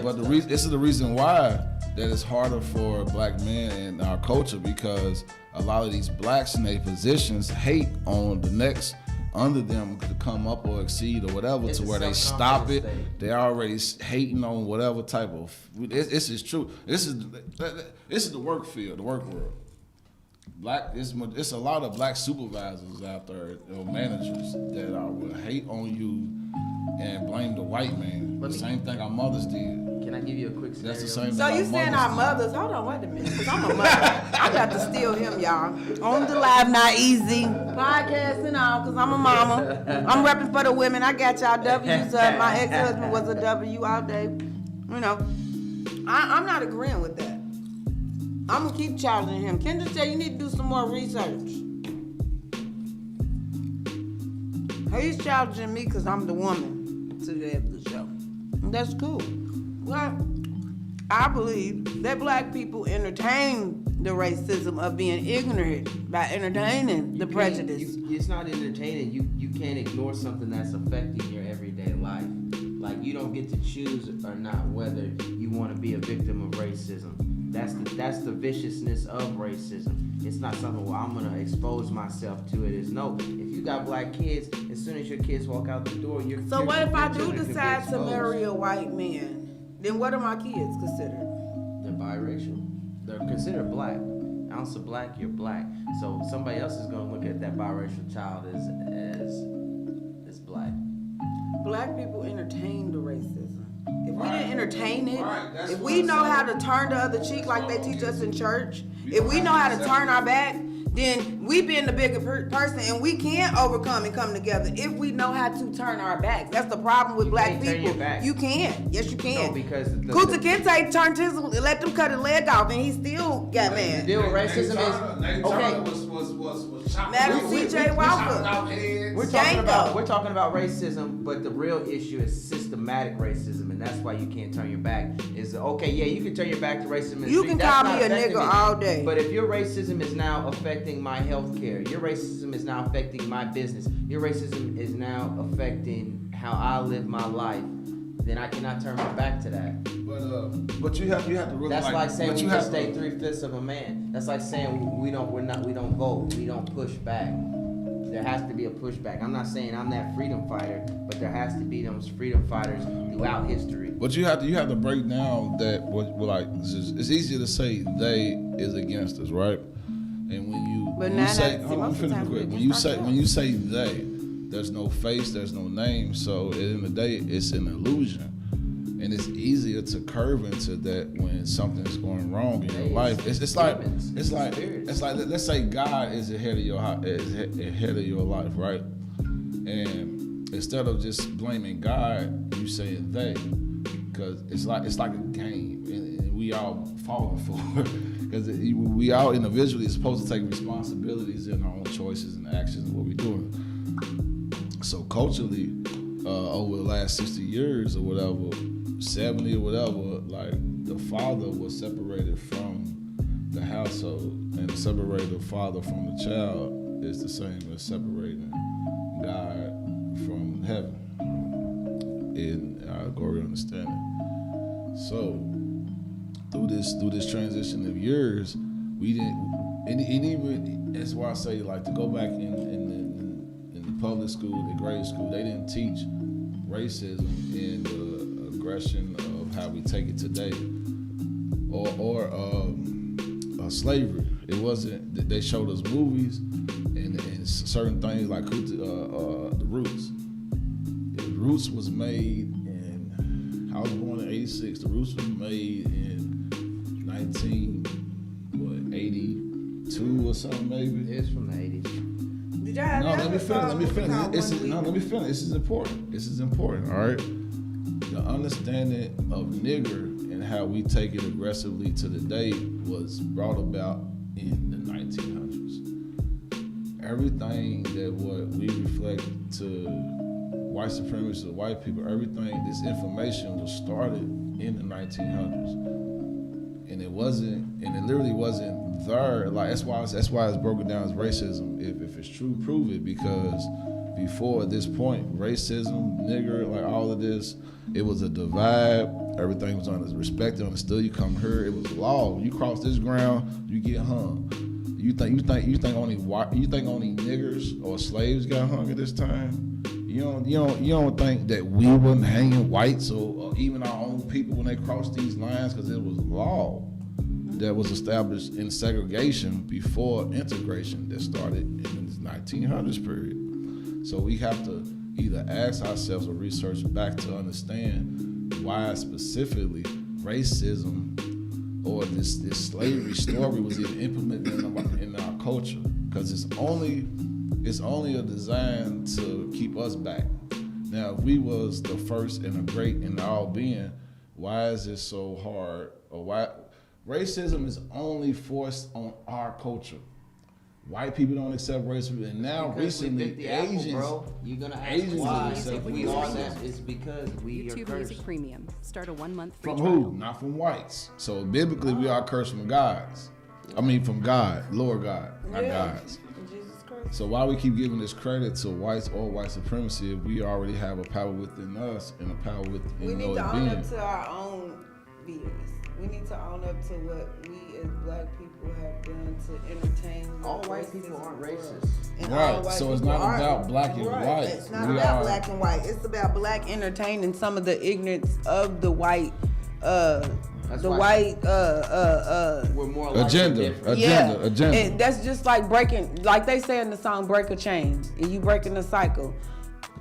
this is the reason why that it's harder for black men in our culture, because a lot of these blacks in their positions hate on the next under them to come up or exceed or whatever, It's to a where they stop it. self-confidence thing. They're already hating on whatever type of. This is true. This is the work field, the work world. It's a lot of black supervisors out there, managers that will hate on you and blame the white man. Let me- Same thing our mothers did. Can I give you a quick scenario? That's the same So thing you saying our mothers? Hold on, wait a minute, cause I'm a mother. I got to steal him, y'all. On the live, not easy podcast and all, cause I'm a mama. I'm repping for the women. I got y'all W's up. My ex-husband was a W all day. You know, I'm not agreeing with that. I'm gonna keep challenging him. Kendra said you need to do some more research. He's challenging me because I'm the woman to the show. And that's cool. Well, I believe that black people entertain the racism of being ignorant by entertaining the prejudice. It's not entertaining. You can't ignore something that's affecting your everyday life. Like, you don't get to choose or not whether you want to be a victim of racism. That's the viciousness of racism. It's not something where I'm gonna expose myself to it. It's no. If you got black kids, as soon as your kids walk out the door, So what if I do children could be decide to exposed. marry a white man? Then what are my kids considered? They're biracial. They're considered black. Ounce of black, you're black. So somebody else is gonna look at that biracial child as black. Black people entertain the racism. If we didn't entertain it, That's if what we I'm know saying. how to turn the other cheek like they teach us in church, We if don't we have know to how to accept turn it. our back, then we being the bigger person and we can overcome and come together if we know how to turn our backs. That's the problem with You black can't turn people. your back. You can. Yes, you can. No, because Kunta Kinte turned his, let them cut his leg off and he still got the mad. deal with racism Nate is okay. Turner was chopping. Madam C.J. Walker. We're Django. talking about racism, but the real issue is systematic racism, and that's why you can't turn your back. Is okay, yeah, you can turn your back to racism. In the You street. can That's call not me a affecting nigga me. all day. But if your racism is now affecting my health care, your racism is now affecting my business, your racism is now affecting how I live my life, then I cannot turn my back to that. But you have to really. That's like saying but we you just have stay 3/5 of a man. That's like saying we don't vote, we don't push back. There has to be a pushback. I'm not saying I'm that freedom fighter, but there has to be those freedom fighters throughout history. But you have to break down that it's easier to say they is against us, right? And when you say hold on, finish quick. When you say they, there's no face, there's no name. So at the end of the day, it's an illusion. And it's easier to curve into that when something's going wrong in your life. It's like let's say God is ahead of your life, right? And instead of just blaming God, you say they, because it's like a game, and we all falling for it. Because we all individually is supposed to take responsibilities in our own choices and actions and what we're doing. So culturally, over the last 60 years or whatever, 70 or whatever, like the father was separated from the household, and separating the father from the child is the same as separating God from heaven in our glory understanding. So through this transition of years, we didn't, and even that's why I say, like, to go back in the public school, the grade school, they didn't teach racism and the aggression of how we take it today, or slavery. It wasn't. They showed us movies and certain things like the Roots. The Roots was made in. I was born in '86. The Roots was made in 1982 or something maybe. It's from the 80s. Did y'all have Let me finish. Let me finish. This is important. All right. The understanding of nigger and how we take it aggressively to the day was brought about in the 1900s. Everything that what we reflect to white supremacists or white people, everything, this information was started in the 1900s, and it literally wasn't there. Like that's why it's broken down as racism. If it's true, prove it, because before this point, racism, nigger, like all of this, it was a divide. Everything was respected, understood. You come here, it was law. You cross this ground, you get hung. You think only niggers or slaves got hung at this time? You don't think that we wasn't hanging whites or even our own people when they crossed these lines, because it was law that was established in segregation before integration that started in the 1900s period. So we have to either ask ourselves or research back to understand why specifically racism or this slavery story was even implemented in our culture, because it's only a design to keep us back. Now, if we was the first and a great in all being, why is it so hard? Or why racism is only forced on our culture? White people don't accept racism, and now Because recently the apple, Asians, bro. You're gonna ask Asians why accept we racism. are that. It's because we are YouTube cursed. Music Premium. Start a 1-month free From trial. who? Not from whites. So biblically, we are cursed from gods. I mean, from God, Lord God, not gods. Jesus Christ. So why we keep giving this credit to whites or white supremacy if we already have a power within us and a power within We need to our own being? up to our own envious. We need to own up to what we as black people have done to entertain. All white people aren't racist. And Right, so it's not about black and white. It's not about black and white. It's about black entertaining some of the ignorance of the white, we're more like agenda. And that's just like breaking, like they say in the song, break a chain, and you breaking a cycle.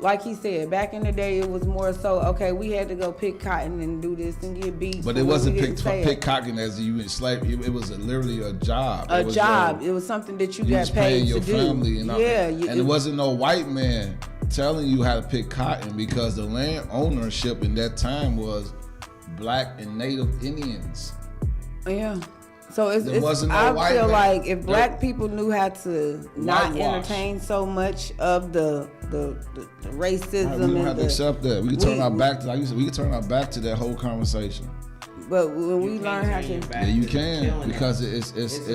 Like he said, back in the day, it was more so, okay, we had to go pick cotton and do this and get beats. But it wasn't pick cotton as you enslaved. It was literally a job. It was something that you got was paid paying to your do. family. And it wasn't no white man telling you how to pick cotton, because the land ownership in that time was black and native Indians. Yeah. So I feel like if black people knew how to not entertain so much of the racism, we don't have to accept that. We can turn our back to, we can turn our back to that whole conversation. But when we learn how to, yeah, you can, because it's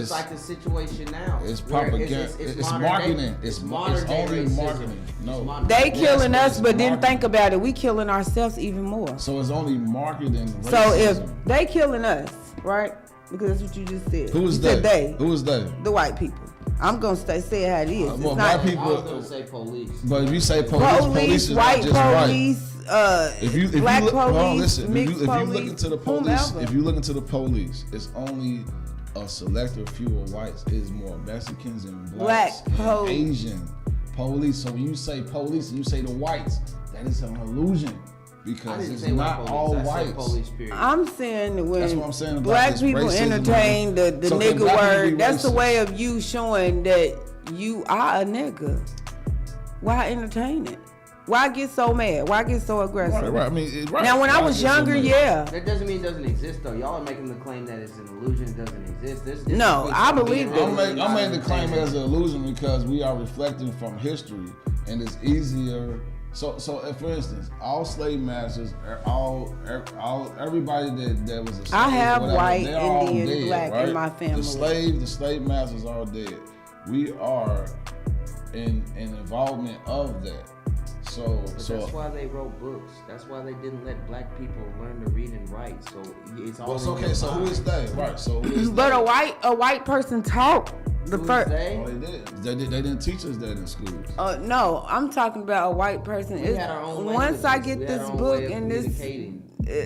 like the situation now. It's propaganda. It's marketing. It's only marketing. No, they killing us, but didn't think about it. We killing ourselves even more. So it's only marketing. Racism. So if they killing us, right? Because that's what you just said. Who is they? Who is they? The white people. I'm gonna say it how it is. Well, white people. I was gonna say police. But if you say police is white not just police, right. If you black look, police, if you look into the police, whomever. if you look into the police, it's only a selective few of whites. It's more Mexicans and blacks and Asian police. So when you say police and you say the whites, that is an illusion. Because it's not all whites. I'm saying that when that's what I'm saying about black this people entertain the so nigga word, that's a way of you showing that you are a nigga. Why entertain it? Why get so mad? Why get so aggressive? Right. I mean, now when I was younger, that doesn't mean it doesn't exist though. Y'all are making the claim that it's an illusion. It doesn't exist. No, I believe that. I'm making the claim as an illusion because we are reflecting from history, and it's easier. So if, for instance, all slave masters, everybody that was a slave, I have whatever, white, dead, Indian, black right? in my family. The slave masters are dead. We are in involvement of that. So that's why they wrote books. That's why they didn't let black people learn to read and write. So it's all. Well, okay. So who is they? Right. So who is but they? a white person taught the first. Oh, they didn't teach us that in schools. No, I'm talking about a white person. We had our own once I get this book and this.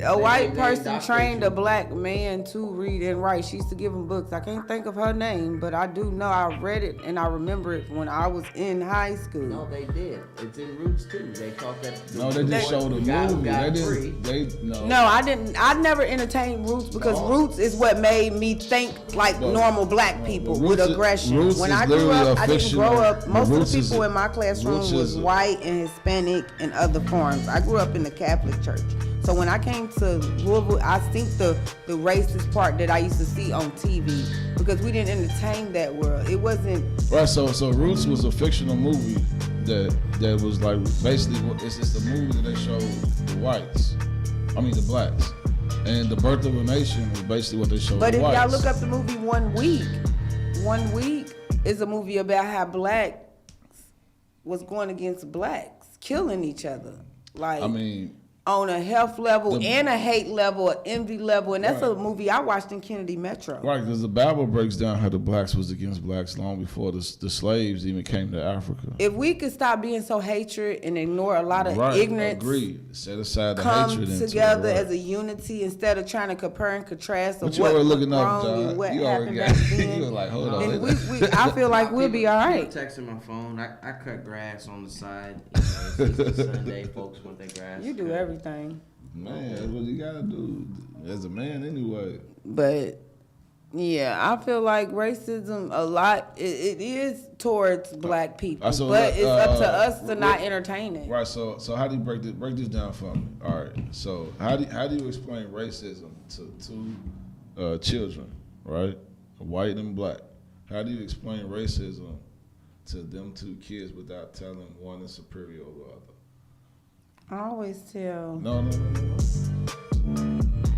A white person trained a black man to read and write. She used to give him books. I can't think of her name, but I do know I read it and I remember it when I was in high school. No, they did. It's in Roots too. They taught that. No, they just showed the movie. No, I didn't. I never entertained Roots because Roots is what made me think like normal black people with aggression. When I grew up, I didn't grow up. Most of the people in my classroom was white and Hispanic and other forms. I grew up in the Catholic church. So when I came to Louisville, I think the racist part that I used to see on TV, because we didn't entertain that world. It wasn't right. So Roots was a fictional movie that was like basically it's the movie that they showed the whites, the blacks, and the Birth of a Nation is basically what they showed. But the if whites. y'all look up the movie 1 Week is a movie about how blacks was going against blacks, killing each other. On a health level and a hate level, an envy level, and that's a movie I watched in Kennedy Metro. Right, because the Bible breaks down how the blacks was against blacks long before the slaves even came to Africa. If we could stop being so hatred and ignore a lot of ignorance, set aside the come hatred together as a unity instead of trying to compare and contrast of you what was looking up, and what happened back then. You were like, hold on. I feel like we'll be all right. Texting my phone. I cut grass on the side. It's Sunday, folks want their grass. You do everything. Man, that's what you gotta do as a man anyway. But yeah, I feel like racism a lot. It is towards black people, but it's up to us to not entertain it. Right. So how do you break this down for me? All right. So how do you explain racism to two children, right, white and black? How do you explain racism to them two kids without telling one is superior over the other? I always tell. No.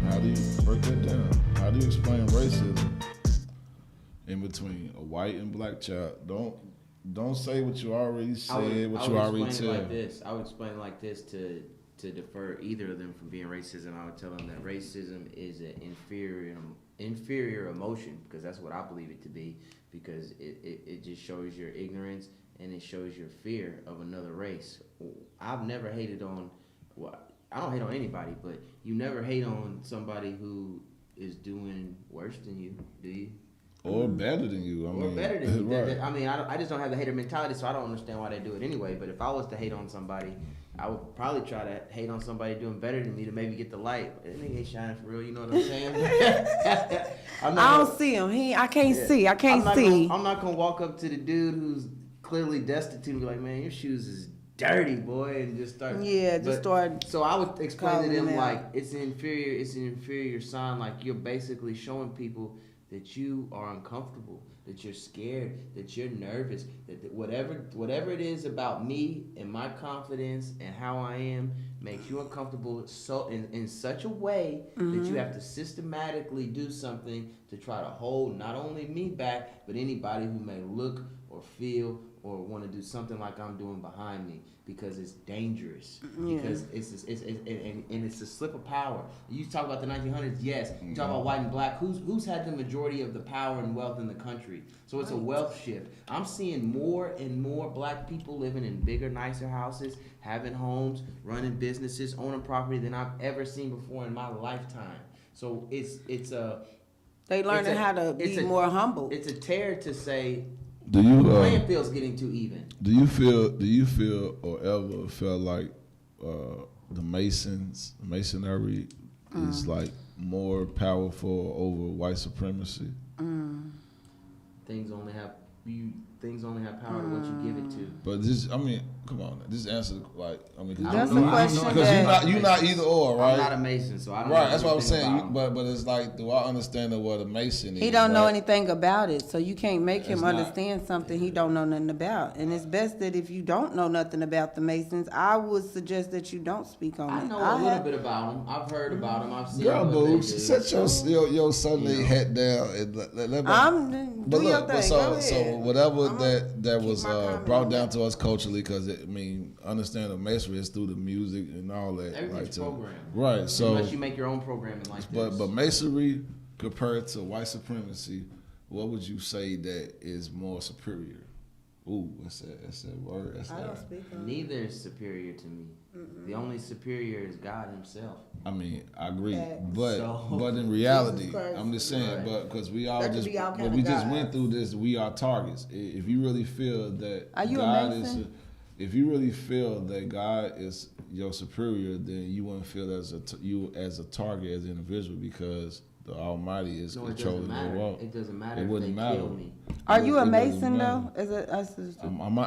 How do you break that down? How do you explain racism in between a white and black child? Don't say what you already said, what you already said. I would explain it like this to defer either of them from being racism, I would tell them that racism is an inferior emotion, because that's what I believe it to be, because it just shows your ignorance and it shows your fear of another race. I've never hated on, well, I don't hate on anybody, but you never hate on somebody who is doing worse than you, do you? Or better than you. Or better than you. Right. I mean, I just don't have the hater mentality, so I don't understand why they do it anyway. But if I was to hate on somebody, I would probably try to hate on somebody doing better than me to maybe get the light. That nigga ain't shining for real, you know what I'm saying? I don't see him. I can't see. I can't see. I'm not gonna walk up to the dude who's clearly destitute and be like, man, your shoes is dirty, boy, and just start. Start. So I would explain to them like it's an inferior sign. Like you're basically showing people that you are uncomfortable, that you're scared, that you're nervous, that whatever it is about me and my confidence and how I am makes you uncomfortable so in such a way that you have to systematically do something to try to hold not only me back, but anybody who may look or feel or want to do something like I'm doing behind me, because it's dangerous. Because it's a slip of power. You talk about the 1900s, yes. You talk about white and black. Who's had the majority of the power and wealth in the country? So it's a wealth shift. I'm seeing more and more black people living in bigger, nicer houses, having homes, running businesses, owning property than I've ever seen before in my lifetime. So they learning how to be more humble. It's a tear to say. The playing field's getting too even. Do you feel or ever felt like the masonry is like more powerful over white supremacy? Things only have power to what you give it to. But this, I mean, come on, this answer, like, I mean, that's the question. Because you're not either or, right? I'm not a Mason, so I don't. Right, that's what I'm saying. But it's like, do I understand what a Mason is? He don't know anything about it, so you can't make him understand something he don't know nothing about. And it's best that if you don't know nothing about the Masons, I would suggest that you don't speak on it. I know a little bit about them. I've heard about them. I've seen. Girl, boo, set your Sunday hat down and let me. Do your thing. So whatever that was brought down to us culturally, because understand the masonry is through the music and all that. Everything's programmed. Right. So unless you make your own programming like this. But masonry compared to white supremacy, what would you say that is more superior? Ooh, that's that word. I don't speak on it. Neither is superior to me. The only superior is God himself. I mean, I agree, but in reality, I'm just saying, but because we just went through this, we are targets. If you really feel that God is, if you really feel that God is your superior, then you wouldn't feel as a target as an individual, because the Almighty is controlling your walk. It doesn't matter. It wouldn't matter. Kill me. Are you a Mason though?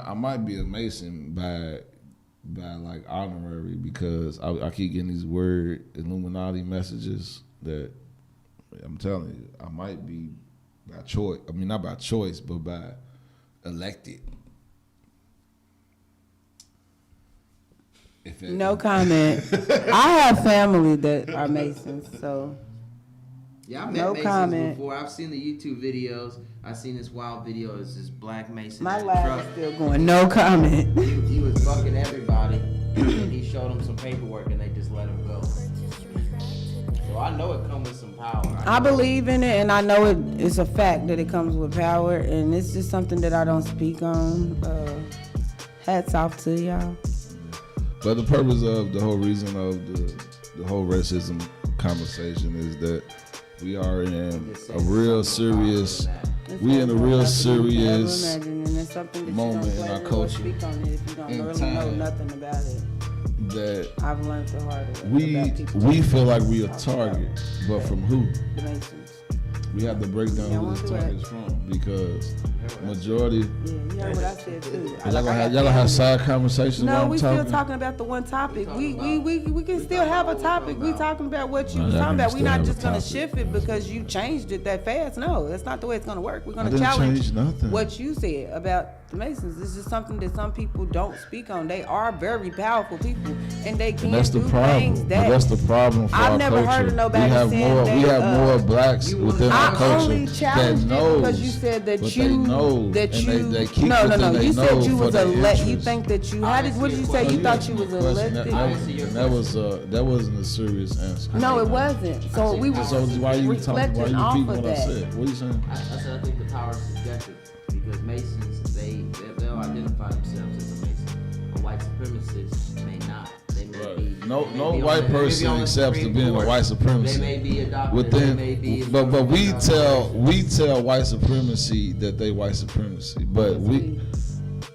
I might be a Mason by like honorary, because I keep getting these weird Illuminati messages that I'm telling you, I might be by choice. I mean, not by choice, but by elected. No comment. I have family that are Masons, so. Yeah, I met Masons before. I've seen the YouTube videos. I've seen this wild video. It's this black Mason. My laugh is still going. No comment. He was bucking everybody, and he showed them some paperwork, and they just let him go. So I know it comes with some power. I believe in it, and I know it's a fact that it comes with power, and it's just something that I don't speak on. Hats off to y'all. But the purpose of the whole reason of the whole racism conversation is that we are in a real serious moment in our culture. Speak on it if you don't really know nothing about it. That I've learned the hard way. We feel like we a target, but from who? The Masons. We have to break down who this target is from, because majority. Yeah, you heard what I said too. Y'all gonna have side conversations. No, we still talking about the one topic. We can still have a topic. We talking about what you was talking about. We're not just gonna shift it because you changed it that fast. No, that's not the way it's gonna work. We're gonna challenge what you said about the Masons. This is something that some people don't speak on. They are very powerful people, and they can do things that. That's the problem for I've our never culture. heard of nobody saying that. We have more blacks within our culture. I only challenged it because you said that they keep no. You said you was elected. You think that you. What did you say? You thought you was elected. I didn't see your and that wasn't a serious answer. No, it wasn't. So we were So why you talking? Why reflecting you off repeating of what I that. said? What are you saying? I said I think the power is subjective because Masons they'll identify themselves as a Mason, but white supremacists may not. They may be. No they may be white on the- person they may be on the accepts to Supreme being a Court. white supremacy. They may be a doctor. Within, they may be but we tell white supremacy that they white supremacy, but we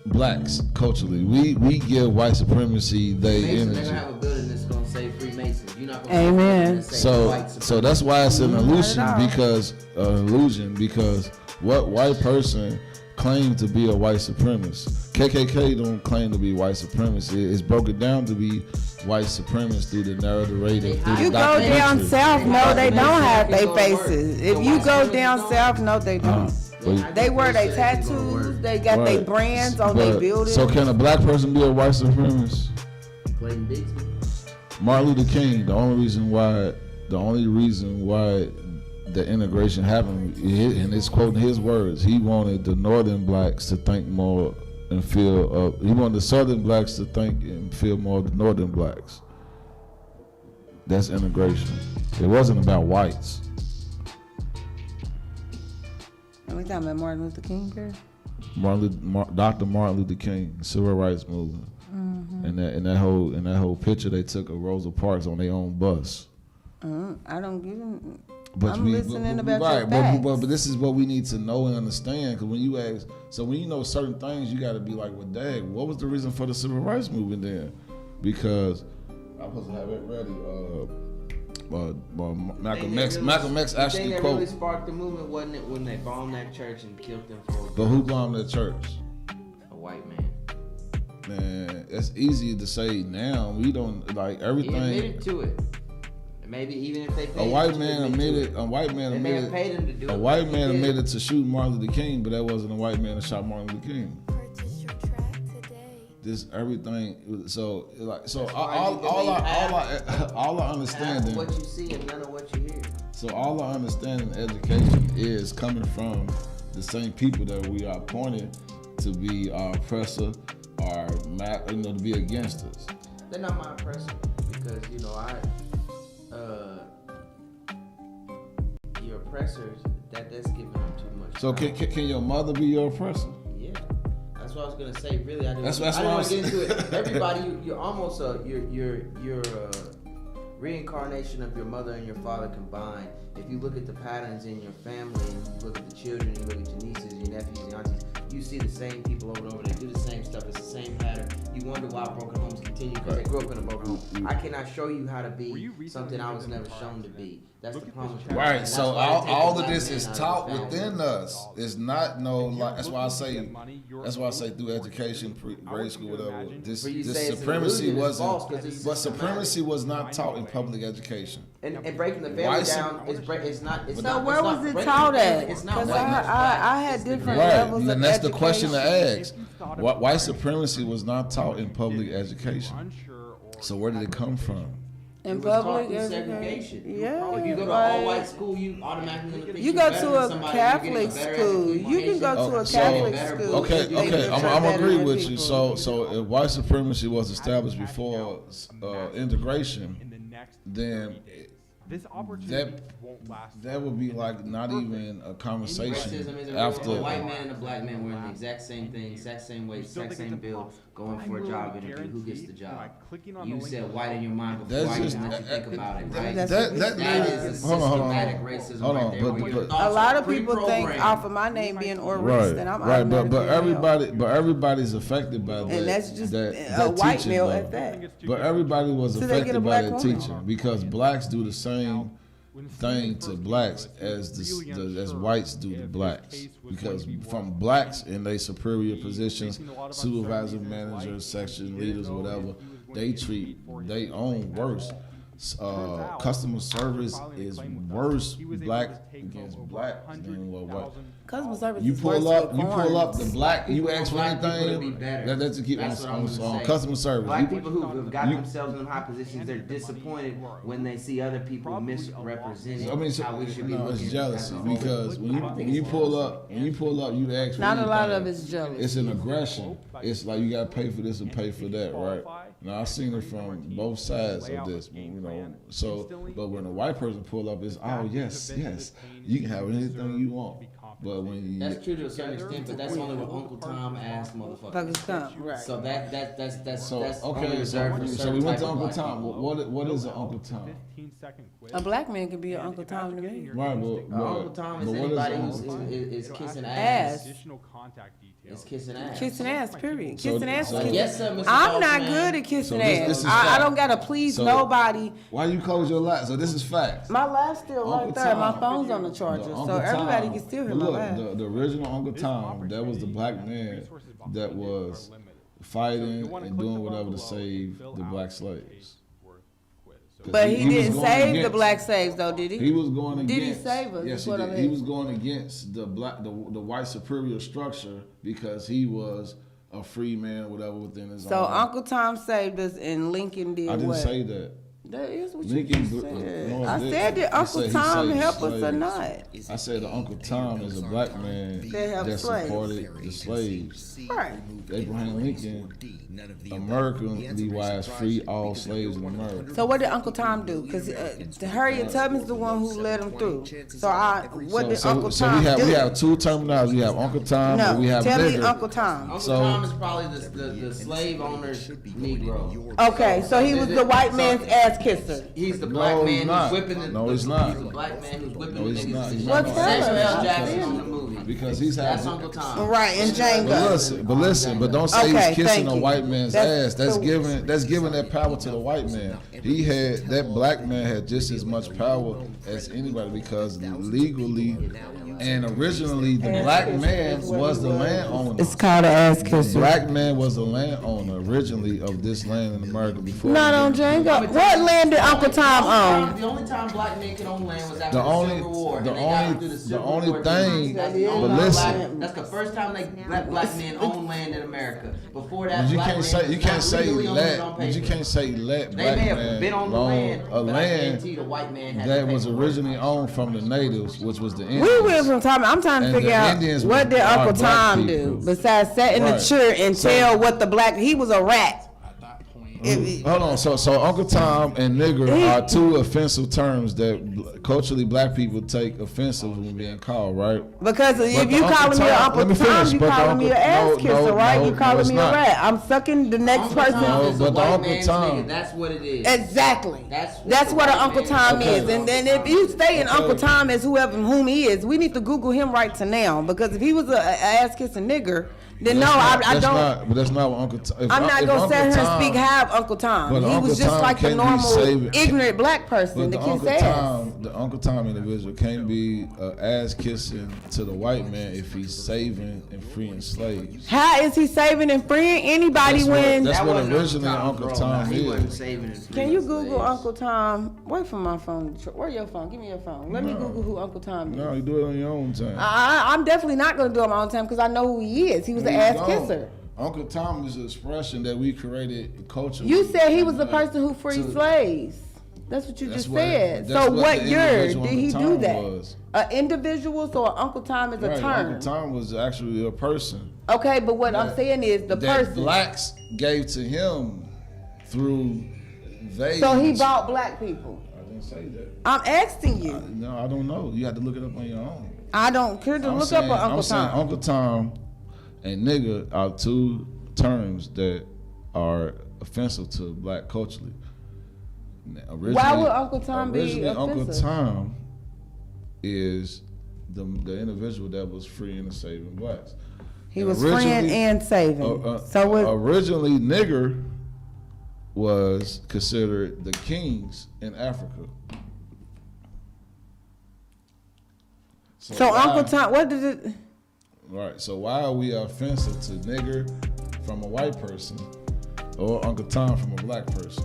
blacks culturally we give white supremacy they Mason, energy. they're gonna have a building that's gonna say Freemasons. You're not gonna Amen. So that's why it's an illusion because what white person claimed to be a white supremacist? KKK don't claim to be white supremacist. It's broken down to be white supremacist through the narrative. Through You the go down documentary. south, no, they don't have their faces. If you go down south, no, they don't. But- They wear their tattoos. They got their Right. brands on their But- buildings. So can a black person be a white supremacist? Clayton Bigsby. Martin Luther King, the only reason why the integration happened, and it's quoting his words, he wanted the northern blacks to think more and feel, he wanted the southern blacks to think and feel more of the northern blacks. That's integration. It wasn't about whites. Are we talking about Martin Luther King here? Dr. Martin Luther King, civil rights movement. And that whole picture they took of Rosa Parks on their own bus. I don't give them. But I'm listening about your facts. but this is what we need to know and understand. Because when you ask, so when you know certain things, you got to be like, well, dang, what was the reason for the civil rights movement then? Because I'm supposed to have it ready. Malcolm X actually The thing that quote. really sparked the movement wasn't it when they bombed that church and killed them for. But who bombed that church? A white man. Man, it's easy to say now. We don't like He everything. admitted to it. Maybe even if they paid A him white to man admit to admitted. it. A white man They may have admitted. paid him to do it. A white but he man did. admitted to shoot Martin Luther King, but that wasn't a white man that shot Martin Luther King. This everything. So all I understand. Half of what you see and none of what you hear. So all I understand in education is coming from the same people that we are appointed to be our oppressor, to be against us. They're not my oppressor because your oppressors that's giving them too much. So can your mother be your oppressor? Yeah, that's what I was gonna say. Really, I didn't. That's I what didn't I want to was- get into it. Everybody, you're almost you're a reincarnation of your mother and your father combined. If you look at the patterns in your family, and you look at the children, you look at your nieces, your nephews, your aunties, you see the same people over and over. They do the same stuff. It's the same pattern. You wonder why broken homes continue because they grew up in a broken home. I cannot show you how to be something I was never shown to be. That's the problem. Right. That's So why I take all the of black this man is out of taught the family. within us. It's not that's why I say. That's why I say through education, grade school, whatever. This For you this say it's an supremacy illusion, it's false wasn't. 'cause it's But systematic. supremacy was not taught in public education. And breaking the family White down it's not. It's So not. where it's was not it breaking taught the family, at? It's not Because white versus black. I had It's the different Right, levels of and that's the question to education. ask. White supremacy was not taught in public education. So where did it come from? In It was taught public through education. segregation. Yeah. If you go to like- all white school, you automatically gonna think You you're go better to than a somebody, you're getting Catholic better school. You can education. go to a So- Catholic better school. book. They Okay, think I'm you're better agree than with you. people. So if white supremacy was established before integration, then that would be like not even a conversation Racism is after. a white man and a black man wearing the exact same thing, exact same way, exact same bill, going for a job interview. Who gets the job? You said white in your mind before That's I just- even let you think about it, right? That's That That is a hold on, systematic racism hold right on, there. but- where your but- thoughts A lot are of people think pre-programmed. off of my name being Oris, Right, then I'm right, but automatically male. everybody's affected by that. And that's just that, a that white teaching, male though. at that. But everybody was So they get a affected by black that woman. teaching because blacks do the same thing to blacks as whites do to blacks. Because from blacks in their superior positions, supervisor, managers, section leaders, whatever, they treat they own worse. Customer service is worse black against black than what white. Customer service You is worse pull up, with the black. You ask for Black people would be anything. better. That's to keep That's what I'm on gonna say. customer service. Black You- people who have got themselves in high positions, they're disappointed when they see other people misrepresented I mean, so, how we should be no, looking it's jealousy as a whole. because when you pull up, you ask for Not a lot anything, of it's jealousy. It's an aggression. It's like you gotta pay for this and pay for that, right? Now I seen it from both sides of this, you know. So, but when a white person pull up, it's yes, you can have anything you want. But when you, that's true to a certain extent, but that's only what Uncle Tom asked motherfuckers. Right. So that's okay. only reserved for So certain we went type to of Uncle black Tom. people. What is an Uncle Tom? A black man could be an Uncle Tom to me. Right, but Uncle Tom is what anybody is who's kissing Ass. ass. It's kissing ass. Kissing ass, period. So- Kissing ass. so- kissing- Yes, sir, Mr. I'm not Postman. good at kissing So this ass. is I fact. don't gotta please So- nobody. Why you close your light? So this is facts. My laugh still right Uncle there. My Tom. phone's on the The charger, Uncle so everybody Tom- can still hear but my look, laugh. the original Uncle Tom, that was the black man that was fighting and doing whatever to save the black slaves. 'Cause But he was didn't going save the against- black slaves, though, did he? He was going Did he against. save us? Yes, Is he what did. I He mean. was going against the white superior structure because he was a free man or whatever within his So own. Uncle Tom saved us, and Lincoln did I didn't what? say that. That is what Lincoln you bl- just said. no, I did. said, did He Uncle said he Tom saved help us or slaves. not? I said that Uncle Tom is a black man That helped that slaves. supported the slaves. Right. Abraham Lincoln, American wise, freed all slaves in America. So what did Uncle Tom do? Because Harriet Tubman's the one who led him through. So what did Uncle So Tom do? we have two terminologies. We have Uncle Tom No, and we have tell me nigger. Uncle Tom. Uncle So- Tom is probably the slave owner's Negro. Okay, so he was the white man's ass kisser. He's the No, black he's man who's not. whipping the. No, he's not. He's the black man who's whipping No, the he's niggas. not. He's Well, not. tell Samuel us. L. Jackson on the movie. Because he's That's having. Uncle Tom. Right, and Django. But don't say Okay, he's kissing thank a you. white man's That's- ass. That's so- giving that power to the white man. That black man had just as much power as anybody because legally and originally the black man was the landowner. It's called an ass The kisser. black man was the landowner originally of this land in America before. Not on Django. What land did Uncle Tom own? The only time black men could own land was after The the only- Civil War. the and they got only- through the the Civil only War. thing- That's the only but time listen. That's the first time black men owned land in America. Before that, But you black can't men say was you can't not say legally owned let. on But you paper. can't say let They black may have man been on the own land, a but I land guarantee the white man had that the was paperwork. originally owned from the natives, which was the Indians. We went from time. I'm trying to And figure the out Indians what were did Uncle black Tom people. do besides sit in the Right. chair and So- tell what the black. He was a rat. Hold on, so Uncle Tom and nigger are two offensive terms that culturally black people take offensive when being called, right? Because But if the you Uncle calling me Tom- an let Uncle me Tom, finish, you but the calling me an Uncle- ass no, kisser, no, right? no, You no, calling it's me a not. rat. I'm sucking the next Uncle person. Tom No, is but the the white Uncle man's Tom- nigga. That's what it is. Exactly. That's That's what an white Uncle man Tom Okay. is. And then if you say an Okay. Uncle Tom is whom he is, we need to Google him right to now. Because if he was a ass kissing nigger, then no, I That's don't. not, but that's not what Uncle Tom. I'm not gonna sit here and speak high of Uncle Tom. But He Uncle was just Tom like the can't be normal, saving- ignorant black person But to the kiss Uncle ass. Tom, the Uncle Tom individual can't be ass kissing to the white man if he's saving and freeing slaves. How is he saving and freeing anybody when? That's That what wasn't originally Uncle bro. Tom He wasn't is. saving and Can freeing you Google slaves. Uncle Tom? Wait for my phone. Where your phone? Give me your phone. Let me No. Google who Uncle Tom is. No, you do it on your own time. I'm definitely not going to do it on my own time because I know who he is. He was an You ass don't. kisser. Uncle Tom is an expression that we created culturally. You said he was the And, person who freed to- slaves. That's what you That's just what- said. that's So what what the year individual did he Uncle do Tom that? was. An individual, so Uncle Tom is a Right, term. Uncle Tom was actually a person Okay, but what I'm that- saying is the that person. blacks gave to him through they. So he bought black people. I didn't say that. I'm asking you. No, I don't know. You have to look it up on your own. I don't care to I'm look saying- up on Uncle I'm saying Tom. Uncle Tom and nigga are two terms that are offensive to black culturally. Why would Uncle Tom be originally, Uncle offensive? Tom is the individual that was freeing and saving blacks. He And was freeing originally- and saving. So what? originally nigger was considered the kings in Africa. So why- Uncle Tom, what did it? Right. So why are we offensive to nigger from a white person or Uncle Tom from a black person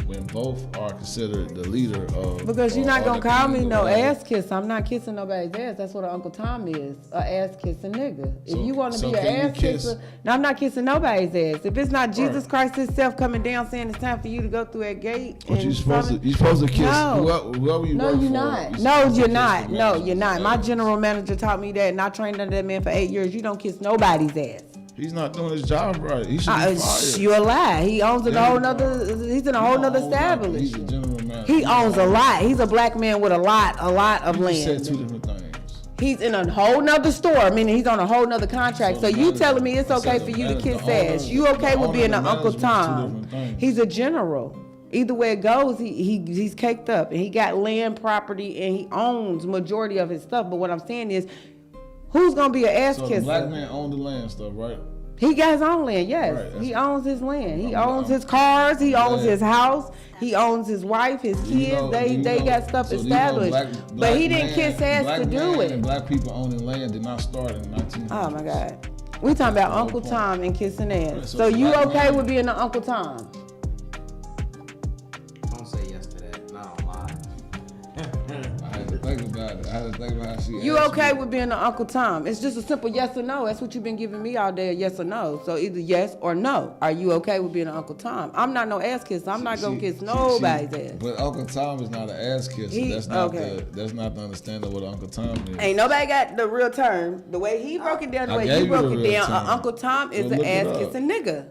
when both are considered the leader of? Because you're not or gonna the call king me of no whatever. ass kiss. I'm not kissing nobody's ass. That's what an Uncle Tom is, a ass kissing nigga. If So- you want to so be an can you ass kiss- kisser, no, I'm not kissing nobody's ass. If it's not Jesus Right. Christ Himself coming down saying it's time for you to go through that gate, But and you supposed to summon- kiss No. whoever you No, work you're for. not. You're No, supposed to you're kiss not. the No, man. you're not. My general manager taught me that, and I trained under that man for 8 years. You don't kiss nobody's ass. He's not doing his job right. He should be fired. You a lie. He owns a whole nother. He's in a whole nother establishment. He's a general manager. He owns a lot. He's a black man with a lot of land. You said two different things. He's in a whole nother store, meaning he's on a whole nother contract. So you telling me it's okay for you to kiss ass? You okay with being an Uncle Tom? He's a general. Either way it goes, he's caked up and he got land, property, and he owns majority of his stuff. But what I'm saying is, who's gonna be an ass kisser? So the black man owned the land stuff, right? He got his own land, yes. Right, he owns his land. He owns his cars. He owns his house. He owns his wife, his kids. They got stuff established. But he didn't kiss ass to do it. And black people owning land did not start in 1900s. Oh my God. We talking about Uncle Tom and kissing ass. So you okay with being an Uncle Tom? Don't say yes to that. No, I'm lying. I had to think about it. How she You okay with being an Uncle Tom? It's just a simple yes or no. That's what you've been giving me all day, a yes or no. So either yes or no. Are you okay with being an Uncle Tom? I'm not no ass kisser. I'm not gonna kiss nobody's ass. But Uncle Tom is not an ass kisser. That's not the understanding of what Uncle Tom is. Ain't nobody got the real term. The way he broke it down, the way you broke it down, Uncle Tom is an ass kissing nigga.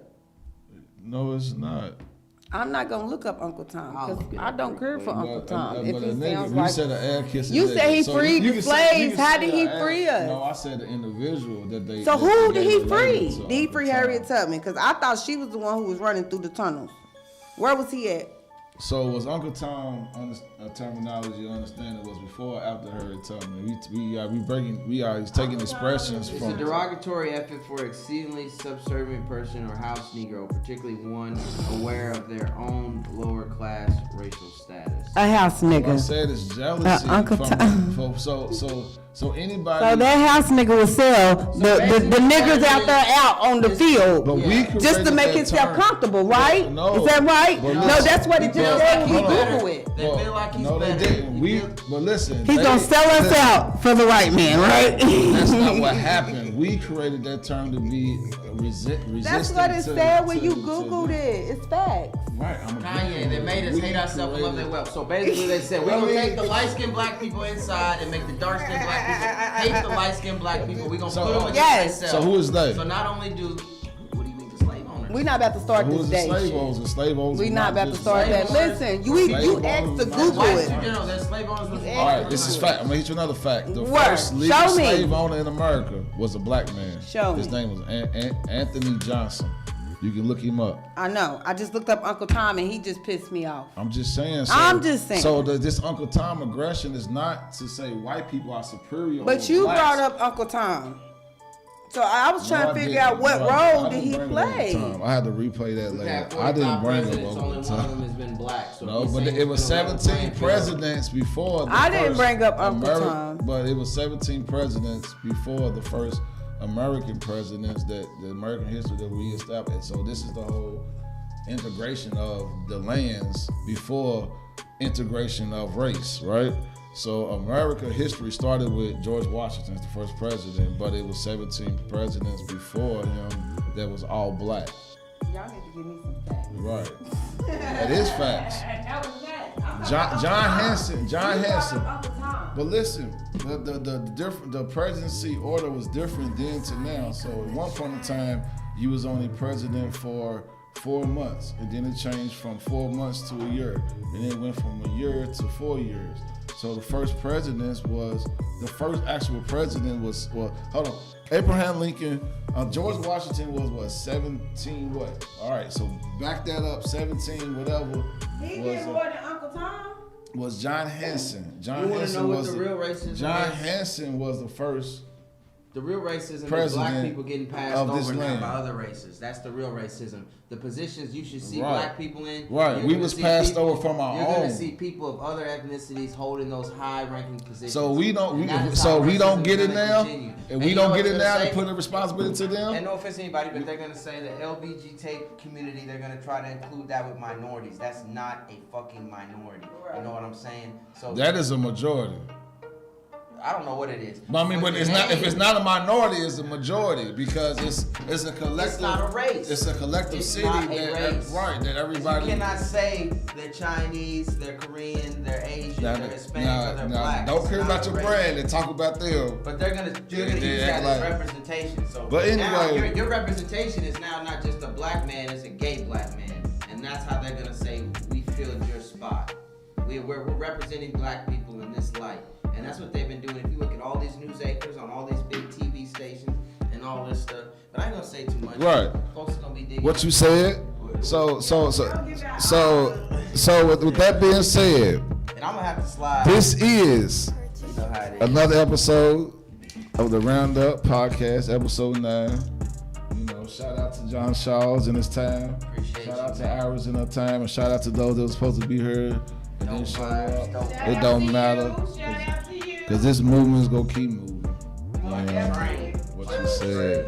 No, it's not. I'm not gonna look up Uncle Tom because I don't care for Uncle Tom. If he sounds you like said an ass kissing. You said he freed the slaves. How did he free us? No, I said the individual that they. So who did he free? Did he free Harriet Tubman? Because I thought she was the one who was running through the tunnels. Where was he at? So was Uncle Tom terminology you understand it was before or after Harriet Tubman? He's taking expressions from. It's a derogatory epithet for exceedingly subservient person or house Negro, particularly one aware of their own lower class racial status. A house nigga. What I said is jealousy. Uncle Tom. So anybody. So that house nigga will sell the niggers out there out on the field, but we just to make himself comfortable, right? No, is that right? No, that's what it just said when we Google it. They feel like he's no, better. They didn't. But listen. He's gonna sell us out for the white man, right? That's not what happened. We created that term to be resistant. That's what it said when you Googled it. It's facts. Right. Kanye, they made us hate ourselves and love their wealth. So basically they said, we're going to take the light-skinned black people inside and make the dark-skinned black people hate the light-skinned black people. We're going to put them against themselves. So who is they? So not only do, what do you mean the slave owners? We're not about to start this day. The slave owners. We're not about to start that. Listen, you asked to Google it. Their slave owners was all right, this is fact. I'm going to hit you another fact. The first legal slave owner in America was a black man. His name was Anthony Johnson. You can look him up. I know. I just looked up Uncle Tom and he just pissed me off. I'm just saying. So this Uncle Tom aggression is not to say white people are superior. But you brought up Uncle Tom. So I was trying to figure out what role did he play. I had to replay that later. I didn't bring up Uncle Tom. No, but it was 17 presidents before. I didn't bring up Uncle Tom. But it was 17 presidents before the first American presidents that the American history that we established. So this is the whole integration of the lands before integration of race, right? So American history started with George Washington, the first president, but it was 17 presidents before him that was all black. Y'all need to give me some facts. Right. That is facts. John Hanson. But listen, the presidency order was different then to now. So at one point in time, you was only president for 4 months, and then it changed from 4 months to a year, and then it went from a year to 4 years. So the first actual president was Abraham Lincoln. George Washington was 17 what? All right, so back that up, 17 whatever. He did more than Uncle Tom? Was John Hanson. You want to know what the real racism is? John Hanson was the first. The real racism is black people getting passed over now by other races. That's the real racism. The positions you should see black people in. Right. We was passed over from our own. You're going to see people of other ethnicities holding those high-ranking positions. So we don't get it now. And we don't get it now to put the responsibility to them. And no offense to anybody, but they're going to say the LBGT community, they're going to try to include that with minorities. That's not a fucking minority. You know what I'm saying? So that is a majority. I don't know what it is. But I mean, but it's not. If it's not a minority, it's a majority because it's a collective. It's not a race. It's a collective It's city not a that race. right that everybody. You cannot say they're Chinese, they're Korean, they're Asian, they're Hispanic, or they're black. Don't It's care not about a your race. brand and talk about them. But you're gonna use that as representation. So But anyway, now your representation is now not just a black man, it's a gay black man, and that's how they're gonna say we filled your spot. We're representing black people in this light, and that's what they've been doing. If you look at all these news anchors on all these big TV stations and all this stuff, but I ain't gonna say too much. Right. Folks are gonna be digging. What you said. So with that being said, and I'm gonna have to slide. this is You know how it is. another episode of the Roundup Podcast, episode 9. You know, shout out to John Shaws in his time. Appreciate Shout you, out to man. Iris in her time, and shout out to those that were supposed to be here and didn't show up. Don't It don't matter, cause this movement's gonna keep moving. Train. What you said.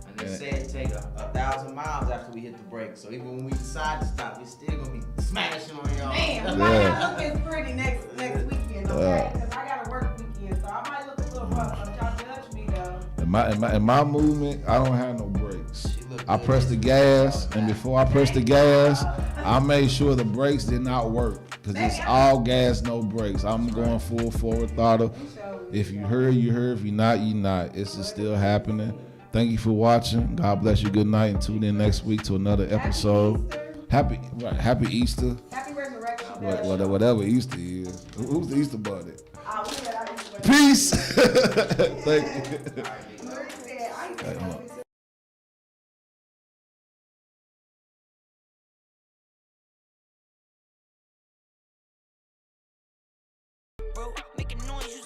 And they say it take 1,000 miles after we hit the brakes. So even when we decide to stop, we still gonna be smashing on y'all. Man, Yeah. I might look as pretty next weekend, okay? Because I got a work weekend, so I might look a little rough. Don't y'all judge me though. In my movement, I don't have no brakes. She look I good. pressed the gas, and before I pressed the gas, I made sure the brakes did not work. Cause it's all gas, no brakes. I'm going full forward throttle. If you heard, you heard. If you're not, you not. It's just still happening. Thank you for watching. God bless you. Good night, and tune in next week to another episode. Happy Easter. Happy resurrection. Whatever Easter is. Who's the Easter bunny? We had our Easter. Peace. Thank you. Larry said, I used to go to Bro, making noise, use